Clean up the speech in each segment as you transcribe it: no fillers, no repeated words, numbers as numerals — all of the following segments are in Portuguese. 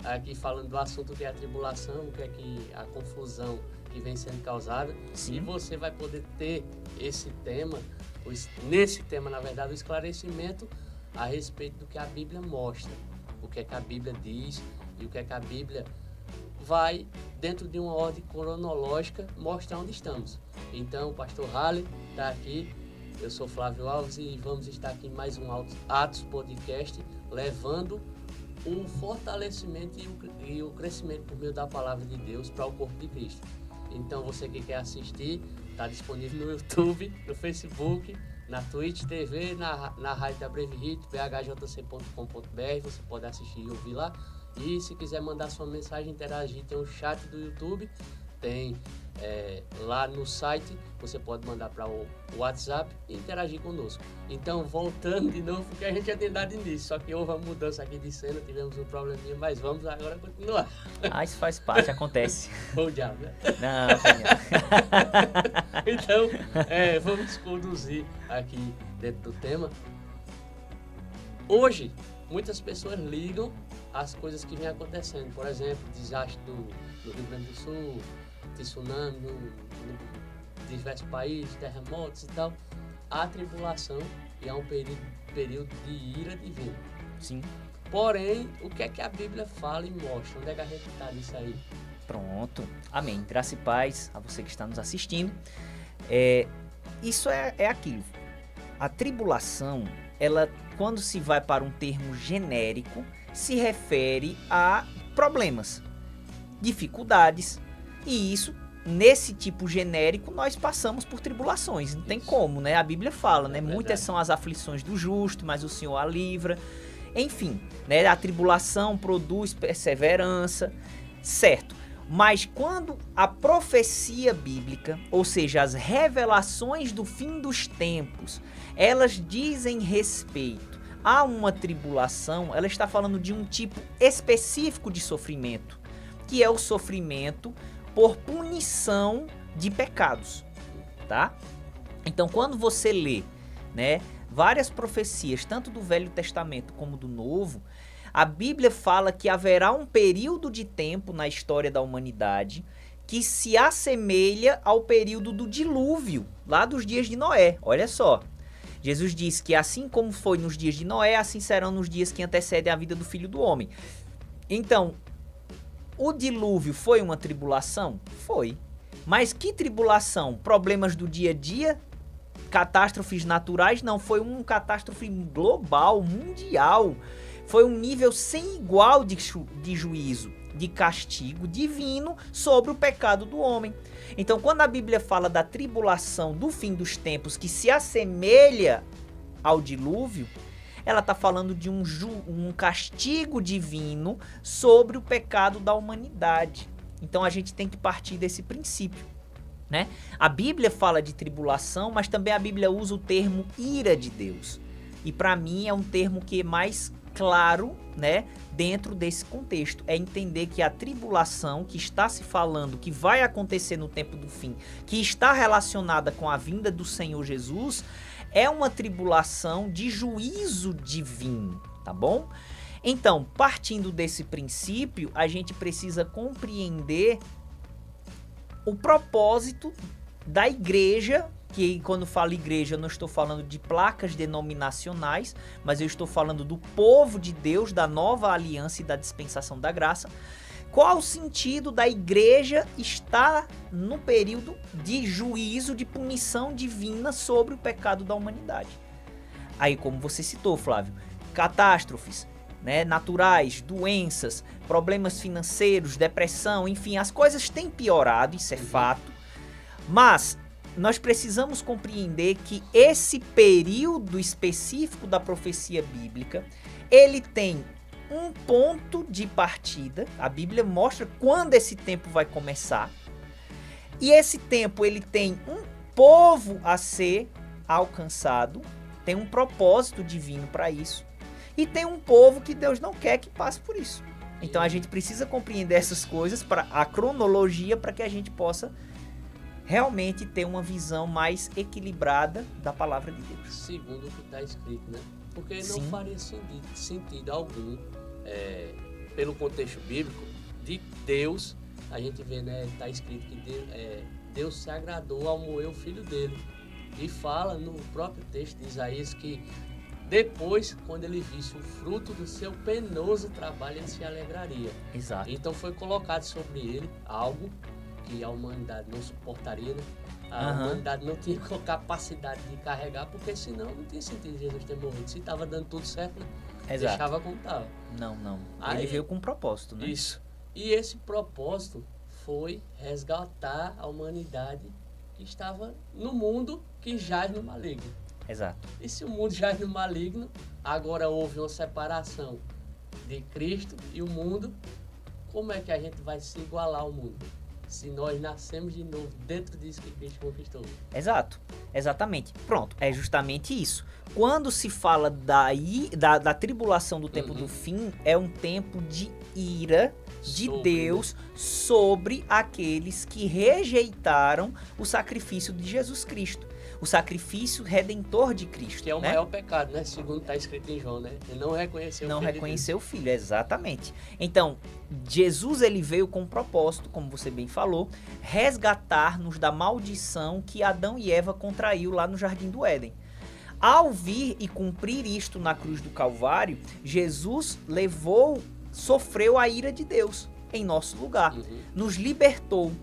aqui falando do assunto que é a tribulação, o que é que a confusão que vem sendo causada. Sim. E você vai poder ter esse tema, nesse tema, na verdade, o esclarecimento a respeito do que a Bíblia mostra, o que é que a Bíblia diz e o que é que a Bíblia vai, dentro de uma ordem cronológica, mostrar onde estamos. Então, o pastor Halley está aqui, eu sou Flávio Alves e vamos estar aqui em mais um Atos Podcast, levando o fortalecimento e o crescimento por meio da palavra de Deus para o corpo de Cristo. Então, você que quer assistir, está disponível no YouTube, no Facebook, na Twitch TV, na rádio da Breve Hit, bhjc.com.br, você pode assistir e ouvir lá. E se quiser mandar sua mensagem, interagir, tem o chat do YouTube, tem lá no site, você pode mandar para o WhatsApp e interagir conosco. Então, voltando de novo, porque a gente já tem dado início, só que houve uma mudança aqui de cena, tivemos um probleminha, mas vamos agora continuar. Ah, isso faz parte, acontece. Ou o diabo, né? Não, não. Então, vamos conduzir aqui dentro do tema. Hoje, muitas pessoas ligam as coisas que vêm acontecendo. Por exemplo, desastre no Rio Grande do Sul, tsunami no diversos países, terremotos e tal. A tribulação e é um período de ira divina. Sim. Porém, o que é que a Bíblia fala e mostra? Onde é que a gente está nisso aí? Pronto. Amém. Graça e paz a você que está nos assistindo. Isso é aquilo. A tribulação, ela, quando se vai para um termo genérico, se refere a problemas, dificuldades, e isso, nesse tipo genérico, nós passamos por tribulações, não tem como, né? A Bíblia fala, né? Muitas são as aflições do justo, mas o Senhor a livra. Enfim, né? A tribulação produz perseverança, certo? Mas quando a profecia bíblica, ou seja, as revelações do fim dos tempos, elas dizem respeito a uma tribulação, ela está falando de um tipo específico de sofrimento, que é o sofrimento por punição de pecados, tá? Então, quando você lê, né, várias profecias, tanto do Velho Testamento como do Novo, a Bíblia fala que haverá um período de tempo na história da humanidade que se assemelha ao período do dilúvio, lá dos dias de Noé. Olha só. Jesus diz que assim como foi nos dias de Noé, assim serão nos dias que antecedem a vida do Filho do Homem. Então, o dilúvio foi uma tribulação? Foi. Mas que tribulação? Problemas do dia a dia? Catástrofes naturais? Não, foi uma catástrofe global, mundial. Foi um nível sem igual de juízo, de castigo divino sobre o pecado do homem. Então, quando a Bíblia fala da tribulação do fim dos tempos que se assemelha ao dilúvio, ela está falando de um castigo divino sobre o pecado da humanidade. Então, a gente tem que partir desse princípio, né? A Bíblia fala de tribulação, mas também a Bíblia usa o termo ira de Deus. E para mim é um termo que é mais claro, né, dentro desse contexto, é entender que a tribulação que está se falando, que vai acontecer no tempo do fim, que está relacionada com a vinda do Senhor Jesus, é uma tribulação de juízo divino, tá bom? Então, partindo desse princípio, a gente precisa compreender o propósito da igreja, que quando falo igreja eu não estou falando de placas denominacionais, mas eu estou falando do povo de Deus, da nova aliança e da dispensação da graça. Qual o sentido da igreja estar no período de juízo, de punição divina sobre o pecado da humanidade? Aí, como você citou, Flávio, catástrofes, né, naturais, doenças, problemas financeiros, depressão, enfim, as coisas têm piorado, isso é fato, mas nós precisamos compreender que esse período específico da profecia bíblica, ele tem um ponto de partida, a Bíblia mostra quando esse tempo vai começar, e esse tempo ele tem um povo a ser alcançado, tem um propósito divino para isso, e tem um povo que Deus não quer que passe por isso. Então a gente precisa compreender essas coisas, para a cronologia, para que a gente possa realmente ter uma visão mais equilibrada da palavra de Deus. Segundo o que está escrito, né? Porque não Sim. faria sentido algum pelo contexto bíblico, de Deus, a gente vê, né, está escrito que Deus se agradou ao moer o filho dele. E fala no próprio texto de Isaías que depois, quando ele visse o fruto do seu penoso trabalho, ele se alegraria. Exato. Então foi colocado sobre ele algo que a humanidade não suportaria, né? A humanidade não tinha capacidade de carregar, porque senão não tinha sentido Jesus ter morrido. Se estava dando tudo certo, né? Exato. Deixava como estava. Não. Aí, ele veio com um propósito, né? Isso. E esse propósito foi resgatar a humanidade que estava no mundo que jaz no maligno. Exato. E se o mundo jaz no maligno, agora houve uma separação de Cristo e o mundo, como é que a gente vai se igualar ao mundo? Se nós nascemos de novo dentro disso que Cristo conquistou. Exato, exatamente. Pronto, é justamente isso. Quando se fala da tribulação do tempo do fim, é um tempo de ira de Deus sobre aqueles que rejeitaram o sacrifício de Jesus Cristo. O sacrifício redentor de Cristo. Que é o maior pecado, né? Segundo está escrito em João, né? Ele não reconheceu o filho. Não reconheceu o filho, exatamente. Então, Jesus ele veio com um propósito, como você bem falou, resgatar-nos da maldição que Adão e Eva contraiu lá no Jardim do Éden. Ao vir e cumprir isto na cruz do Calvário, Jesus sofreu a ira de Deus em nosso lugar, nos libertou.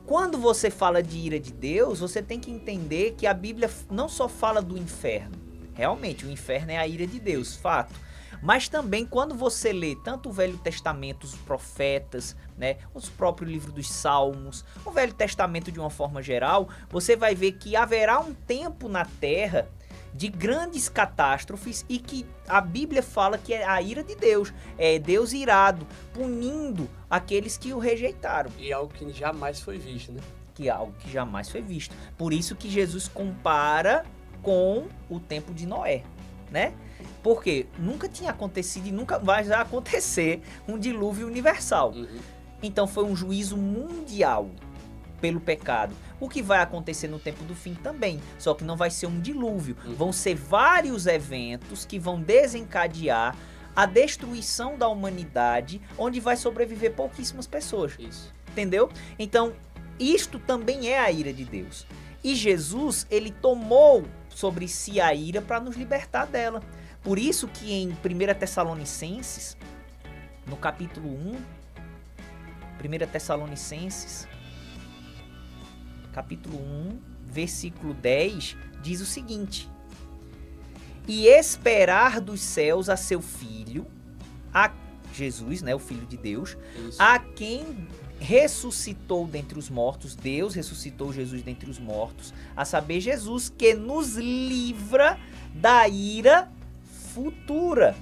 Quando você fala de ira de Deus, você tem que entender que a Bíblia não só fala do inferno. Realmente, o inferno é a ira de Deus, fato. Mas também quando você lê tanto o Velho Testamento, os profetas, né, os próprios livros dos Salmos, o Velho Testamento de uma forma geral, você vai ver que haverá um tempo na Terra de grandes catástrofes e que a Bíblia fala que é a ira de Deus, é Deus irado, punindo aqueles que o rejeitaram. E algo que jamais foi visto, né? Que é algo que jamais foi visto. Por isso que Jesus compara com o tempo de Noé, né? Porque nunca tinha acontecido e nunca vai acontecer um dilúvio universal. Então foi um juízo mundial pelo pecado. O que vai acontecer no tempo do fim também, só que não vai ser um dilúvio. Vão ser vários eventos que vão desencadear a destruição da humanidade, onde vai sobreviver pouquíssimas pessoas. Isso. Entendeu? Então, isto também é a ira de Deus. E Jesus, ele tomou sobre si a ira para nos libertar dela. Por isso que em 1 Tessalonicenses, no capítulo 1, 1 Tessalonicenses, capítulo 1, versículo 10, diz o seguinte: e esperar dos céus a seu Filho, a Jesus, né, o Filho de Deus, isso, a quem ressuscitou dentre os mortos, Deus ressuscitou Jesus dentre os mortos, a saber, Jesus, que nos livra da ira futura.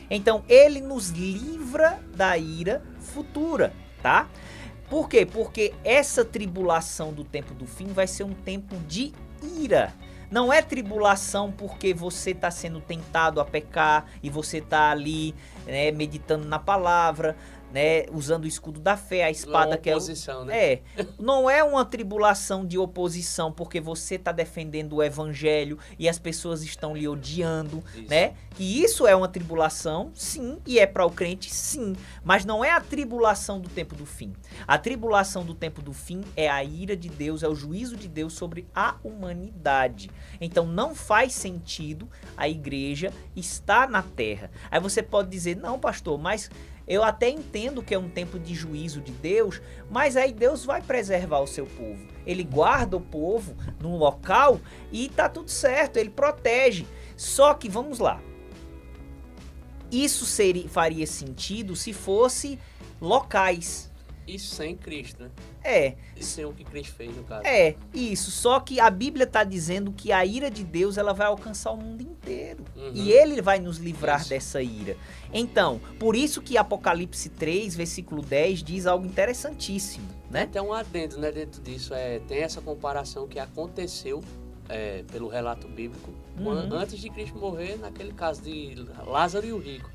Então, ele nos livra da ira futura, tá? Por quê? Porque essa tribulação do tempo do fim vai ser um tempo de ira. Não é tribulação porque você está sendo tentado a pecar e você está ali, né, meditando na palavra, né, usando o escudo da fé, a espada que é oposição, né? Não é uma tribulação de oposição porque você está defendendo o evangelho e as pessoas estão lhe odiando, né? Que isso é uma tribulação, sim, e é para o crente, sim, mas não é a tribulação do tempo do fim. A tribulação do tempo do fim é a ira de Deus, é o juízo de Deus sobre a humanidade. Então não faz sentido a igreja estar na terra. Aí você pode dizer: não, pastor, mas eu até entendo que é um tempo de juízo de Deus, mas aí Deus vai preservar o seu povo. Ele guarda o povo num local e tá tudo certo, ele protege. Só que, vamos lá, isso faria sentido se fosse locais. Isso sem Cristo, né? Isso sem o que Cristo fez, no caso. Isso. Só que a Bíblia está dizendo que a ira de Deus ela vai alcançar o mundo inteiro. E ele vai nos livrar dessa ira. Então, por isso que Apocalipse 3, versículo 10, diz algo interessantíssimo, né? Tem um adendo, né, dentro disso. Tem essa comparação que aconteceu pelo relato bíblico antes de Cristo morrer, naquele caso de Lázaro e o rico.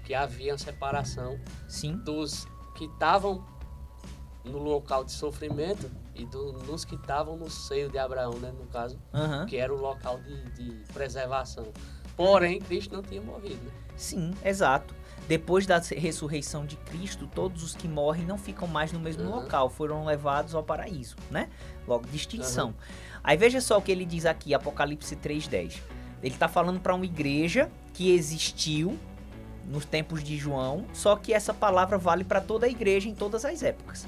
Que havia uma separação dos que estavam no local de sofrimento e dos que estavam no seio de Abraão, né, no caso, que era o local de preservação. Porém, Cristo não tinha morrido, né? Sim, exato. depois da ressurreição de Cristo, todos os que morrem não ficam mais no mesmo local, foram levados ao paraíso, né? Logo, distinção. Aí veja só o que ele diz aqui, Apocalipse 3:10. Ele está falando para uma igreja que existiu nos tempos de João, só que essa palavra vale para toda a igreja em todas as épocas.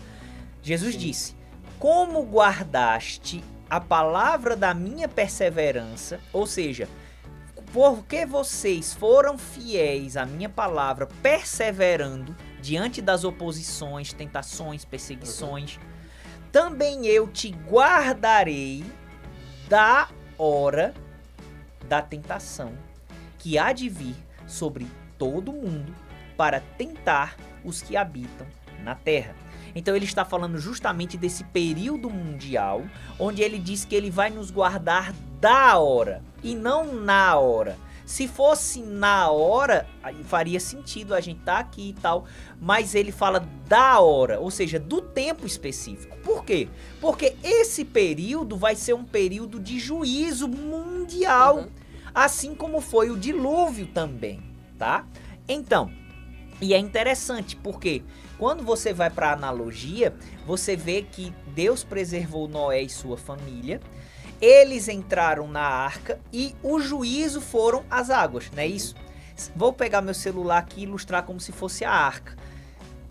Jesus disse: como guardaste a palavra da minha perseverança, ou seja, porque vocês foram fiéis à minha palavra, perseverando diante das oposições, tentações, perseguições, também eu te guardarei da hora da tentação que há de vir sobre todo mundo para tentar os que habitam na terra. Então ele está falando justamente desse período mundial, onde ele diz que ele vai nos guardar da hora e não na hora. Se fosse na hora, aí faria sentido a gente estar aqui e tal, mas ele fala da hora, ou seja, do tempo específico. Por quê? Porque esse período vai ser um período de juízo mundial, assim como foi o dilúvio também, tá? Então, e é interessante porque quando você vai para a analogia, você vê que Deus preservou Noé e sua família, eles entraram na arca e o juízo foram as águas, não é isso? Vou pegar meu celular aqui e ilustrar como se fosse a arca.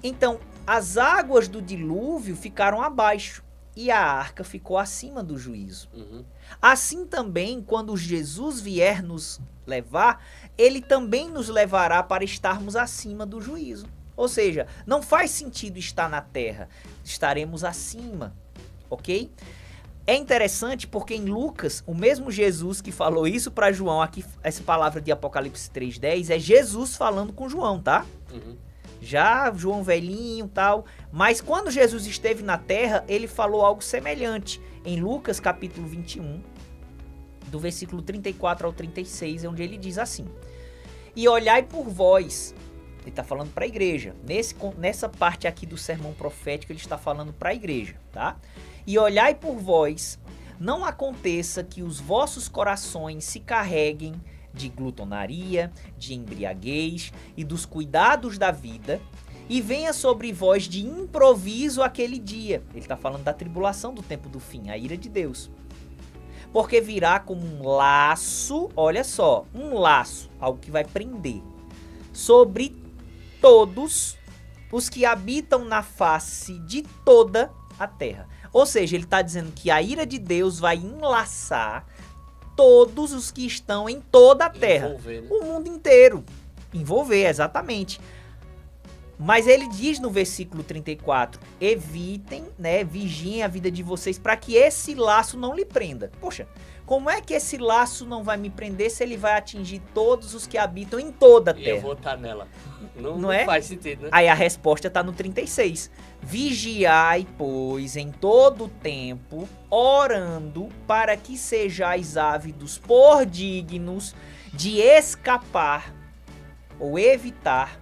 Então, as águas do dilúvio ficaram abaixo e a arca ficou acima do juízo. Assim também, quando Jesus vier nos levar, ele também nos levará para estarmos acima do juízo. Ou seja, não faz sentido estar na terra, estaremos acima, ok? É interessante porque em Lucas, o mesmo Jesus que falou isso para João, aqui essa palavra de Apocalipse 3:10 é Jesus falando com João, tá? Já João velhinho e tal, mas quando Jesus esteve na terra, ele falou algo semelhante. Em Lucas capítulo 21, do versículo 34 ao 36, é onde ele diz assim: e olhai por vós. Ele está falando para a igreja. Nessa parte aqui do sermão profético, ele está falando para a igreja, tá? E olhai por vós, não aconteça que os vossos corações se carreguem de glutonaria, de embriaguez e dos cuidados da vida, e venha sobre vós de improviso aquele dia. Ele está falando da tribulação do tempo do fim, a ira de Deus. Porque virá como um laço, olha só, um laço, algo que vai prender, sobre todos os que habitam na face de toda a terra. Ou seja, ele está dizendo que a ira de Deus vai enlaçar todos os que estão em toda a terra. Envolver, né? O mundo inteiro. Envolver, exatamente. Mas ele diz no versículo 34, evitem, né, vigiem a vida de vocês para que esse laço não lhe prenda. Poxa, como é que esse laço não vai me prender se ele vai atingir todos os que habitam em toda a terra? E eu vou estar nela. Não é? Faz sentido, né? Aí a resposta está no 36. Vigiai, pois, em todo o tempo, orando, para que sejais ávidos por dignos de escapar ou evitar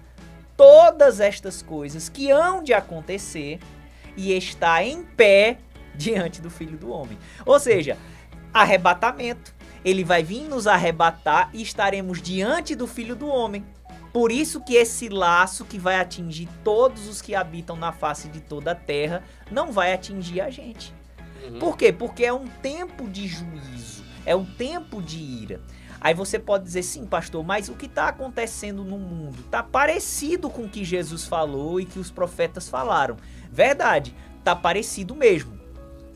todas estas coisas que hão de acontecer e estar em pé diante do Filho do Homem. Ou seja, arrebatamento. Ele vai vir nos arrebatar e estaremos diante do Filho do Homem. Por isso que esse laço que vai atingir todos os que habitam na face de toda a terra não vai atingir a gente. Por quê? Porque é um tempo de juízo, é um tempo de ira. Aí você pode dizer, sim, pastor, mas o que está acontecendo no mundo está parecido com o que Jesus falou e que os profetas falaram. Verdade, está parecido mesmo.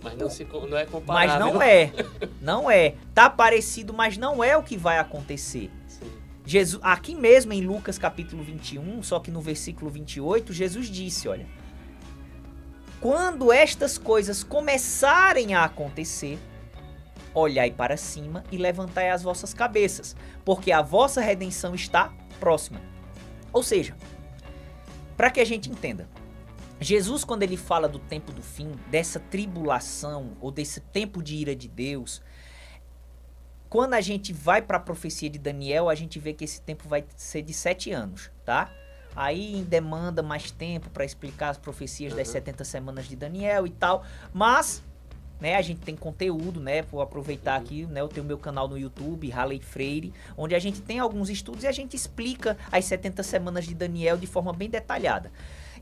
Mas não é comparável. Mas não é. Tá parecido, mas não é o que vai acontecer. Sim. Jesus, aqui mesmo em Lucas capítulo 21, só que no versículo 28, Jesus disse, olha, quando estas coisas começarem a acontecer, olhai para cima e levantai as vossas cabeças, porque a vossa redenção está próxima. Ou seja, para que a gente entenda, Jesus, quando ele fala do tempo do fim, dessa tribulação ou desse tempo de ira de Deus, quando a gente vai para a profecia de Daniel, a gente vê que esse tempo vai ser de 7 anos, tá? Aí demanda mais tempo para explicar as profecias das 70 semanas de Daniel e tal, mas né? A gente tem conteúdo, né? Vou aproveitar aqui, né? Eu tenho meu canal no YouTube, Halley Freire, onde a gente tem alguns estudos e a gente explica as 70 semanas de Daniel de forma bem detalhada.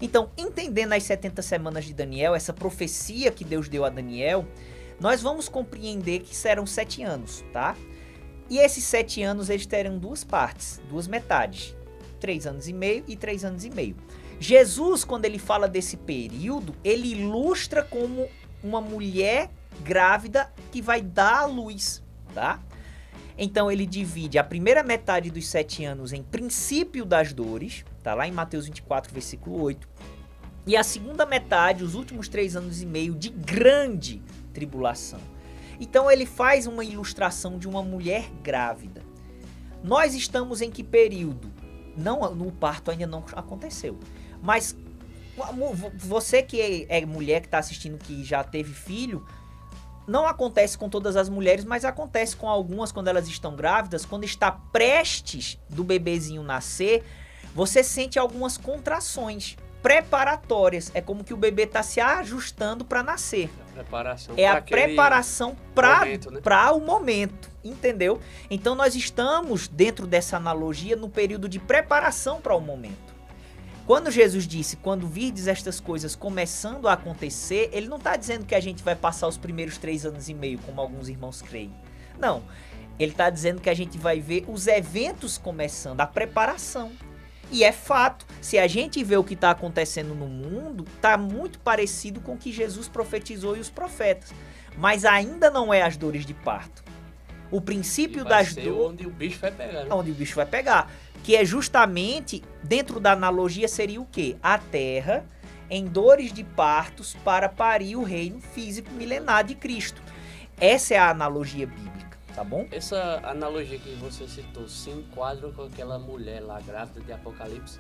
Então, entendendo as 70 semanas de Daniel, essa profecia que Deus deu a Daniel, nós vamos compreender que serão 7 anos, tá? E esses 7 anos, eles terão duas partes, duas metades. 3 anos e meio e 3 anos e meio. Jesus, quando ele fala desse período, ele ilustra como uma mulher grávida que vai dar à luz, tá? Então ele divide a primeira metade dos 7 anos em princípio das dores, tá lá em Mateus 24, versículo 8. E a segunda metade, os últimos 3 anos e meio de grande tribulação. Então ele faz uma ilustração de uma mulher grávida. Nós estamos em que período? Não, o parto ainda não aconteceu. Mas você que é mulher que está assistindo, que já teve filho, não acontece com todas as mulheres, mas acontece com algumas quando elas estão grávidas. Quando está prestes do bebezinho nascer, você sente algumas contrações preparatórias. É como que o bebê está se ajustando para nascer. É a preparação para o momento, entendeu? Então nós estamos, dentro dessa analogia, no período de preparação para o momento. Quando Jesus disse, quando virdes estas coisas começando a acontecer, ele não está dizendo que a gente vai passar os primeiros 3 anos e meio, como alguns irmãos creem. Não, ele está dizendo que a gente vai ver os eventos começando, a preparação. E é fato, se a gente vê o que está acontecendo no mundo, está muito parecido com o que Jesus profetizou e os profetas. Mas ainda não é as dores de parto. O princípio das dores... onde o bicho vai pegar, né? Onde o bicho vai pegar. Que é justamente, dentro da analogia, seria o quê? A terra em dores de partos para parir o reino físico milenar de Cristo. Essa é a analogia bíblica, tá bom? Essa analogia que você citou se enquadra com aquela mulher lá grávida de Apocalipse?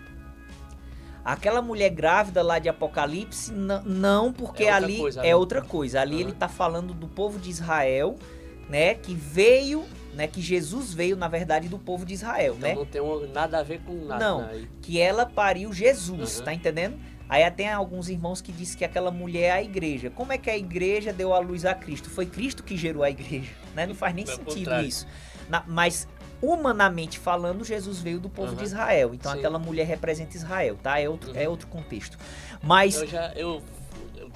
Aquela mulher grávida lá de Apocalipse, não, porque ali é outra coisa. Ali ele está falando do povo de Israel, né, que veio... Né, que Jesus veio, na verdade, do povo de Israel, então, né? Não tem nada a ver com nada. Não, né? que ela pariu Jesus, tá entendendo? Aí tem alguns irmãos que dizem que aquela mulher é a igreja. Como é que a igreja deu à luz a Cristo? Foi Cristo que gerou a igreja, né? Não faz nem sentido isso. Mas, humanamente falando, Jesus veio do povo de Israel. Então, aquela mulher representa Israel, tá? É outro contexto. Mas... Eu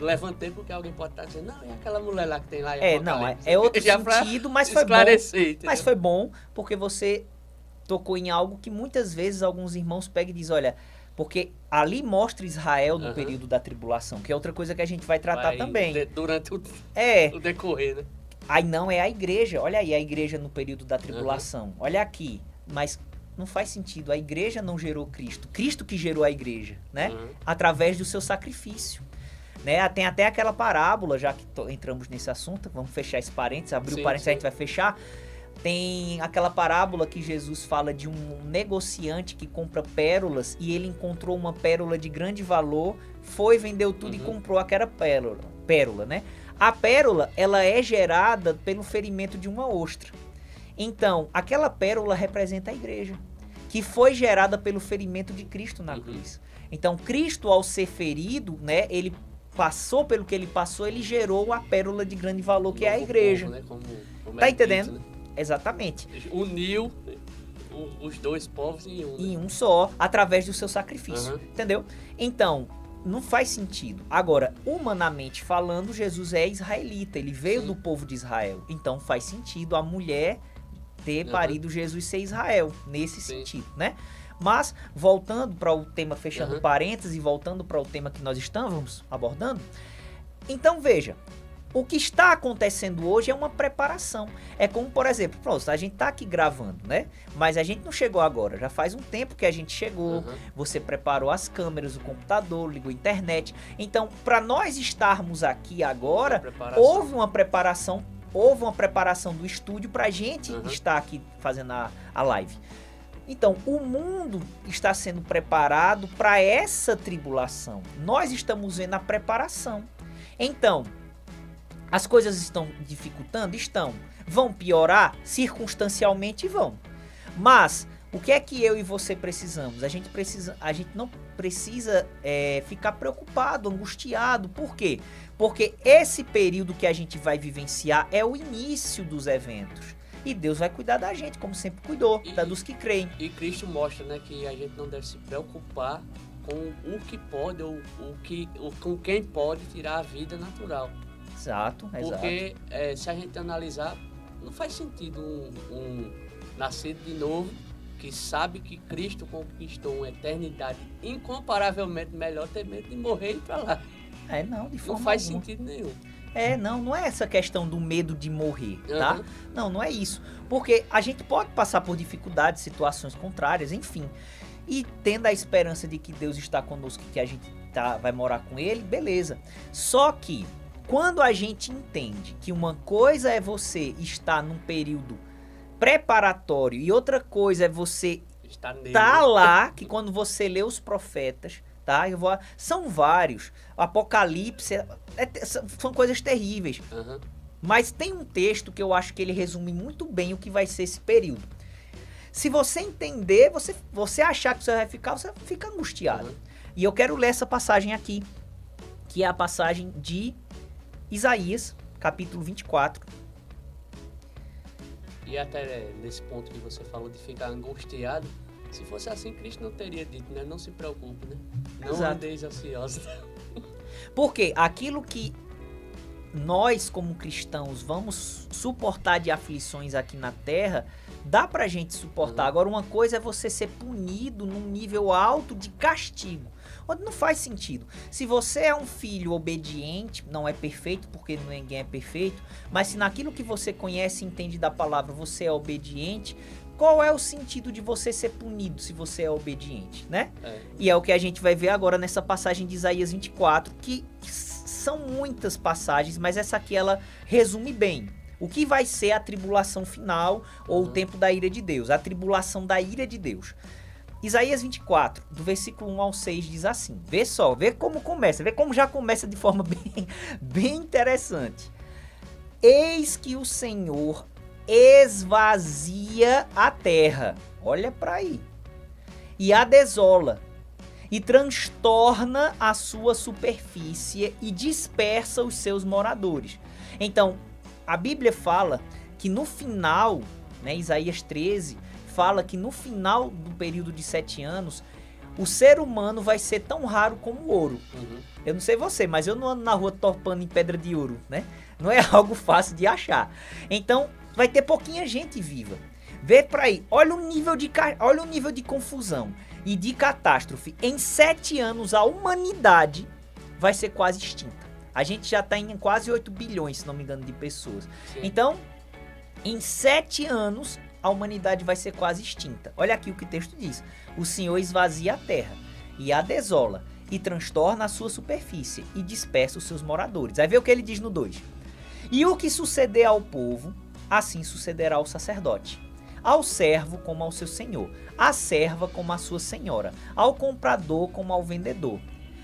levantei porque alguém pode estar dizendo, não, é aquela mulher lá que tem lá em Apocalipse. É outro sentido, mas foi bom. Mas foi bom, porque você tocou em algo que muitas vezes alguns irmãos pegam e dizem, olha, porque ali mostra Israel no período da tribulação, que é outra coisa que a gente vai tratar também. Durante o decorrer, né? Aí não é a igreja, olha aí a igreja no período da tribulação, olha aqui, mas... Não faz sentido, a igreja não gerou Cristo, Cristo que gerou a igreja, né? Através do seu sacrifício. Né? Tem até aquela parábola, já que entramos nesse assunto, vamos fechar esse parênteses, abrir o parênteses, a gente vai fechar. Tem aquela parábola que Jesus fala de um negociante que compra pérolas e ele encontrou uma pérola de grande valor, foi, vendeu tudo e comprou aquela pérola, né? A pérola, ela é gerada pelo ferimento de uma ostra. Então, aquela pérola representa a igreja, que foi gerada pelo ferimento de Cristo na cruz. Então, Cristo, ao ser ferido, né, ele passou pelo que ele passou, ele gerou a pérola de grande valor, que é a igreja. Povo, né? Como tá entendendo? Dito, né? Exatamente. Uniu os dois povos em um só, através do seu sacrifício. Entendeu? Então, não faz sentido. Agora, humanamente falando, Jesus é israelita, ele veio do povo de Israel. Então, faz sentido a mulher ter parido Jesus ser Israel, nesse sentido, né? Mas, voltando para o tema, fechando parênteses e voltando para o tema que nós estávamos abordando, então veja, o que está acontecendo hoje é uma preparação. É como, por exemplo, pronto, a gente está aqui gravando, né? Mas a gente não chegou agora, já faz um tempo que a gente chegou, você preparou as câmeras, o computador, ligou a internet. Então, para nós estarmos aqui agora, houve uma preparação do estúdio para a gente estar aqui fazendo a live. Então, o mundo está sendo preparado para essa tribulação. Nós estamos vendo a preparação. Então, as coisas estão dificultando? Estão. Vão piorar? Circunstancialmente vão. Mas O que é que eu e você precisamos? A gente não precisa ficar preocupado, angustiado. Por quê? Porque esse período que a gente vai vivenciar é o início dos eventos. E Deus vai cuidar da gente, como sempre cuidou, dos que creem. E Cristo mostra, né, que a gente não deve se preocupar com o que pode ou com quem pode tirar a vida natural. Exato. Porque se a gente analisar, não faz sentido um nascido de novo que sabe que Cristo conquistou uma eternidade incomparavelmente melhor, ter medo de morrer e ir pra lá. Não, de forma Não faz alguma. sentido nenhum. Não é essa questão do medo de morrer, tá? Não é isso. Porque a gente pode passar por dificuldades, situações contrárias, enfim. E tendo a esperança de que Deus está conosco, que a gente vai morar com Ele, beleza. Só que, quando a gente entende que uma coisa é você estar num período preparatório e outra coisa é você estar lá, que quando você lê os profetas, tá? São vários. Apocalipse, são coisas terríveis. Mas tem um texto que eu acho que ele resume muito bem o que vai ser esse período. Se você entender, você achar que você vai ficar, você fica angustiado. E eu quero ler essa passagem aqui, que é a passagem de Isaías, capítulo 24. E até nesse ponto que você falou de ficar angustiado, se fosse assim, Cristo não teria dito, né? Não se preocupe, né? Não andeis ansiosos. Porque aquilo que nós, como cristãos, vamos suportar de aflições aqui na Terra, dá pra gente suportar. Agora, uma coisa é você ser punido num nível alto de castigo, onde não faz sentido. Se você é um filho obediente, não é perfeito, porque ninguém é perfeito, mas se naquilo que você conhece e entende da palavra você é obediente, qual é o sentido de você ser punido se você é obediente, né? E é o que a gente vai ver agora nessa passagem de Isaías 24, que são muitas passagens, mas essa aqui ela resume bem o que vai ser a tribulação final ou o tempo da ira de Deus, a tribulação da ira de Deus. Isaías 24, do versículo 1 ao 6 diz assim, vê como começa, vê como já começa de forma bem interessante. Eis que o Senhor esvazia a terra, olha para aí, e a desola, e transtorna a sua superfície e dispersa os seus moradores. Então, a Bíblia fala que no final, né, Isaías 13, fala que no final do período de 7 anos, o ser humano vai ser tão raro como o ouro. Eu não sei você, mas eu não ando na rua topando em pedra de ouro, né? Não é algo fácil de achar. Então, vai ter pouquinha gente viva. Vê pra aí, olha o nível de confusão e de catástrofe. Em 7 anos, a humanidade vai ser quase extinta. A gente já está em quase 8 bilhões, se não me engano, de pessoas. Sim. Então, em 7 anos, a humanidade vai ser quase extinta. Olha aqui o que o texto diz. O Senhor esvazia a terra e a desola, e transtorna a sua superfície, e dispersa os seus moradores. Aí vê o que ele diz no 2. E o que suceder ao povo, assim sucederá ao sacerdote. Ao servo como ao seu senhor, à serva como à sua senhora, ao comprador como ao vendedor,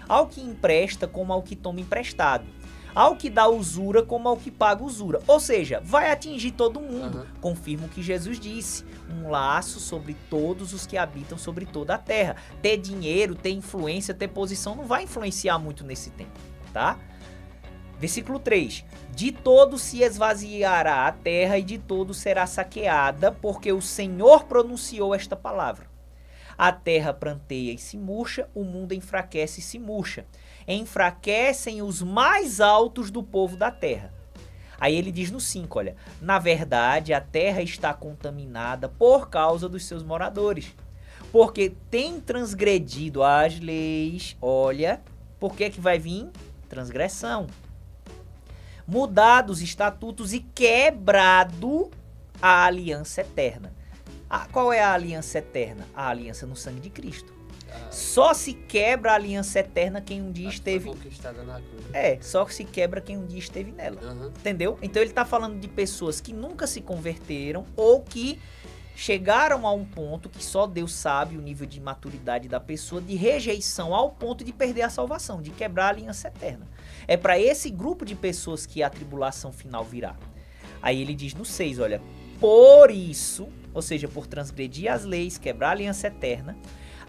ao que empresta como ao que toma emprestado, ao que dá usura como ao que paga usura. Ou seja, vai atingir todo mundo. Confirma o que Jesus disse. Um laço sobre todos os que habitam sobre toda a terra. Ter dinheiro, ter influência, ter posição não vai influenciar muito nesse tempo, tá? Versículo 3. De todo se esvaziará a terra e de todo será saqueada, porque o Senhor pronunciou esta palavra. A terra pranteia e se murcha, o mundo enfraquece e se murcha. Enfraquecem os mais altos do povo da terra. Aí ele diz no 5, olha, na verdade a terra está contaminada por causa dos seus moradores, porque tem transgredido as leis, olha, por que vai vir? Transgressão. Mudado os estatutos e quebrado a aliança eterna. Qual é a aliança eterna? A aliança no sangue de Cristo. Só se quebra a aliança eterna quem um dia esteve... na cruz. Só se quebra quem um dia esteve nela. Entendeu? Então ele está falando de pessoas que nunca se converteram ou que chegaram a um ponto que só Deus sabe o nível de maturidade da pessoa, de rejeição ao ponto de perder a salvação, de quebrar a aliança eterna. É para esse grupo de pessoas que a tribulação final virá. Aí ele diz no 6, olha, por isso ou seja, por transgredir as leis, quebrar a aliança eterna,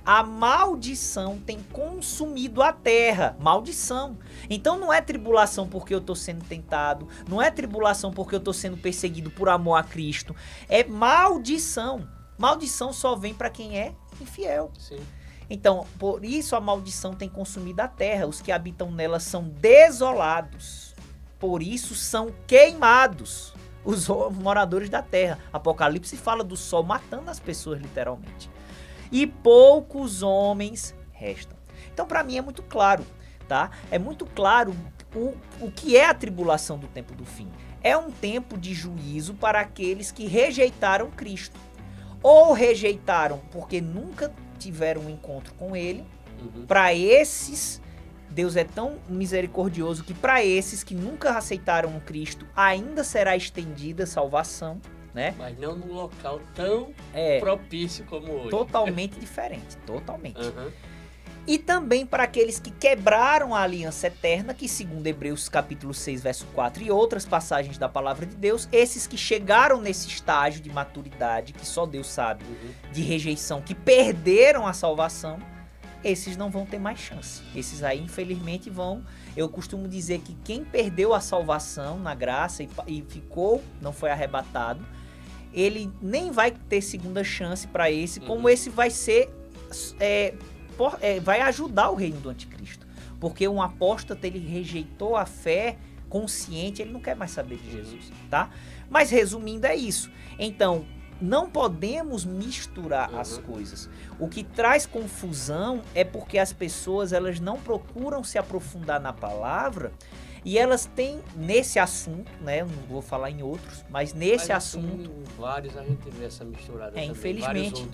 a maldição tem consumido a terra. Maldição. Então não é tribulação porque eu estou sendo tentado, não é tribulação porque eu estou sendo perseguido por amor a Cristo. É maldição. Maldição só vem para quem é infiel. Sim. Então, por isso a maldição tem consumido a terra. Os que habitam nela são desolados. Por isso são queimados os moradores da terra. Apocalipse fala do sol matando as pessoas, literalmente. E poucos homens restam. Então, para mim é muito claro, tá? É muito claro o que é a tribulação do tempo do fim. É um tempo de juízo para aqueles que rejeitaram Cristo. Ou rejeitaram porque nunca tiveram um encontro com Ele. Para esses, Deus é tão misericordioso que para esses que nunca aceitaram Cristo, ainda será estendida a salvação. Né? Mas não num local tão propício como hoje. Totalmente diferente, totalmente. E também para aqueles que quebraram a aliança eterna, que segundo Hebreus capítulo 6, verso 4 e outras passagens da palavra de Deus, esses que chegaram nesse estágio de maturidade, que só Deus sabe, de rejeição, que perderam a salvação, esses não vão ter mais chance. Esses aí, infelizmente, vão... Eu costumo dizer que quem perdeu a salvação na graça e ficou, não foi arrebatado, ele nem vai ter segunda chance para esse, como esse vai ser, vai ajudar o reino do anticristo. Porque um apóstata, ele rejeitou a fé consciente, ele não quer mais saber de Jesus, tá? Mas resumindo, é isso. Então, não podemos misturar as coisas. O que traz confusão é porque as pessoas, elas não procuram se aprofundar na palavra. E elas têm, nesse assunto, né, eu não vou falar em outros, mas nesse assunto... Vários a gente vê essa misturada também, infelizmente.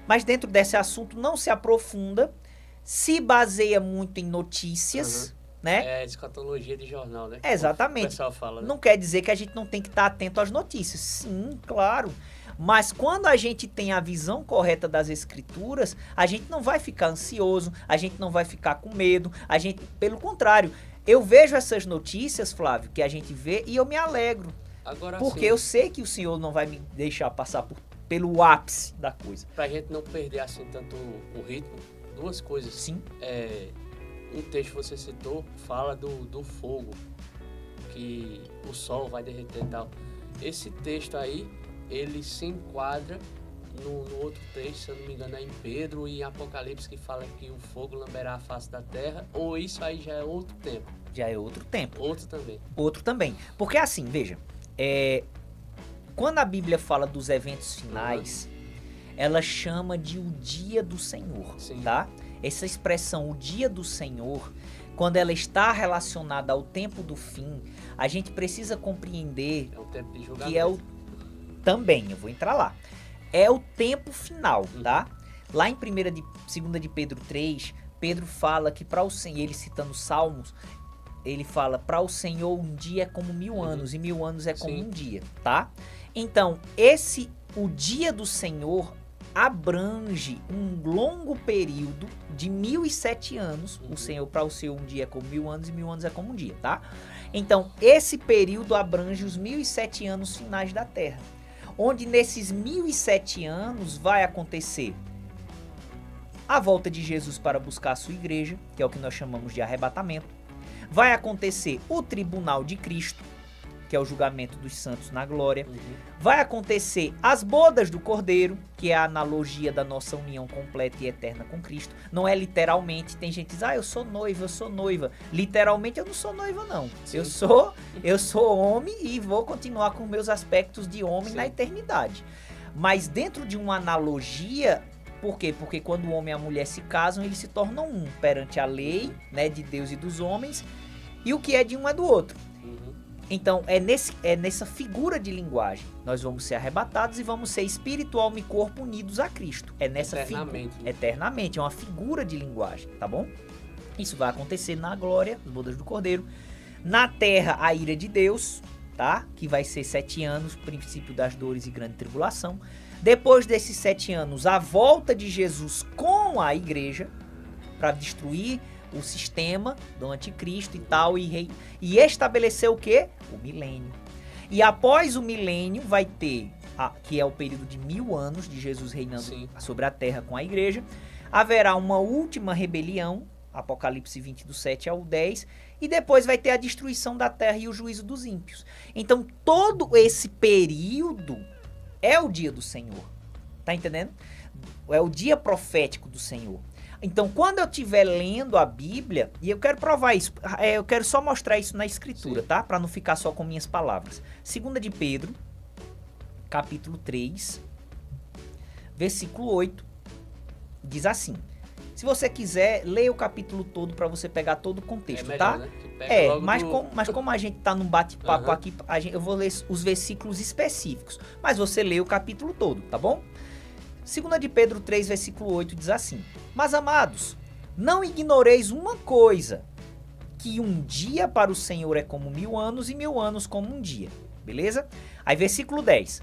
Mas dentro desse assunto não se aprofunda, se baseia muito em notícias, né? É escatologia de jornal, né? Exatamente. O pessoal fala, né? Não quer dizer que a gente não tem que estar atento às notícias. Sim, claro. Mas quando a gente tem a visão correta das escrituras, a gente não vai ficar ansioso, a gente não vai ficar com medo, a gente, pelo contrário... Eu vejo essas notícias, Flávio, que a gente vê e eu me alegro. Agora, porque sim, eu sei que o Senhor não vai me deixar passar pelo ápice da coisa. Pra gente não perder assim tanto o ritmo, duas coisas. Sim. Um texto que você citou fala do fogo, que o sol vai derreter e tal. Esse texto aí, ele se enquadra no outro texto, se eu não me engano, é em Pedro e em Apocalipse, que fala que o fogo lamberá a face da terra, ou isso aí já é outro tempo? Já é outro tempo. Outro também. Outro também. Porque assim, veja, quando a Bíblia fala dos eventos finais, ela chama de o dia do Senhor, tá? Essa expressão, o dia do Senhor, quando ela está relacionada ao tempo do fim, a gente precisa compreender é o tempo de julgamento. Que é o... Também, eu vou entrar lá. É o tempo final, tá? Lá em 2 de Pedro 3, Pedro fala que para o Senhor, ele citando Salmos, ele fala, para o Senhor um dia é como 1000 anos, e 1000 anos é como um dia, tá? Então, o dia do Senhor abrange um longo período de 1007 anos. O Senhor, para o Senhor um dia é como 1000 anos, e 1000 anos é como um dia, tá? Então, esse período abrange os 1007 anos finais da Terra. Onde nesses 1007 anos vai acontecer a volta de Jesus para buscar a sua igreja, que é o que nós chamamos de arrebatamento. Vai acontecer o tribunal de Cristo, que é o julgamento dos santos na glória. Vai acontecer as bodas do Cordeiro, que é a analogia da nossa união completa e eterna com Cristo. Não é literalmente, tem gente que diz, eu sou noiva. Literalmente eu não sou noiva, não. Eu sou homem e vou continuar com meus aspectos de homem na eternidade. Mas dentro de uma analogia, por quê? Porque quando o homem e a mulher se casam, eles se tornam um perante a lei, né, de Deus e dos homens, e o que é de um é do outro. Então, é nessa figura de linguagem. Nós vamos ser arrebatados e vamos ser espírito, alma e corpo unidos a Cristo. É nessa eternamente. Eternamente. É uma figura de linguagem, tá bom? Isso vai acontecer na glória, as bodas do Cordeiro. Na terra, a ira de Deus, tá? Que vai ser 7 anos, princípio das dores e grande tribulação. Depois desses 7 anos, a volta de Jesus com a igreja, para destruir o sistema do anticristo e tal, e estabelecer o quê? O milênio. E após o milênio vai ter que é o período de 1000 anos de Jesus reinando Sim. sobre a terra com a igreja. Haverá uma última rebelião, Apocalipse 20, do 7 ao 10, e depois vai ter a destruição da terra e o juízo dos ímpios. Então, todo esse período é o dia do Senhor. Tá entendendo? É o dia profético do Senhor. Então, quando eu estiver lendo a Bíblia, e eu quero provar isso, eu quero só mostrar isso na Escritura, Sim. tá? Para não ficar só com minhas palavras. 2 de Pedro, capítulo 3, versículo 8, diz assim. Se você quiser, leia o capítulo todo para você pegar todo o contexto, melhor, tá? né? Que pega logo Mas como a gente tá num bate-papo Aham. aqui, eu vou ler os versículos específicos, mas você lê o capítulo todo, tá bom? 2 de Pedro 3, versículo 8 diz assim: Mas amados, não ignoreis uma coisa, que um dia para o Senhor é como 1000 anos e 1000 anos como um dia, beleza? Aí versículo 10: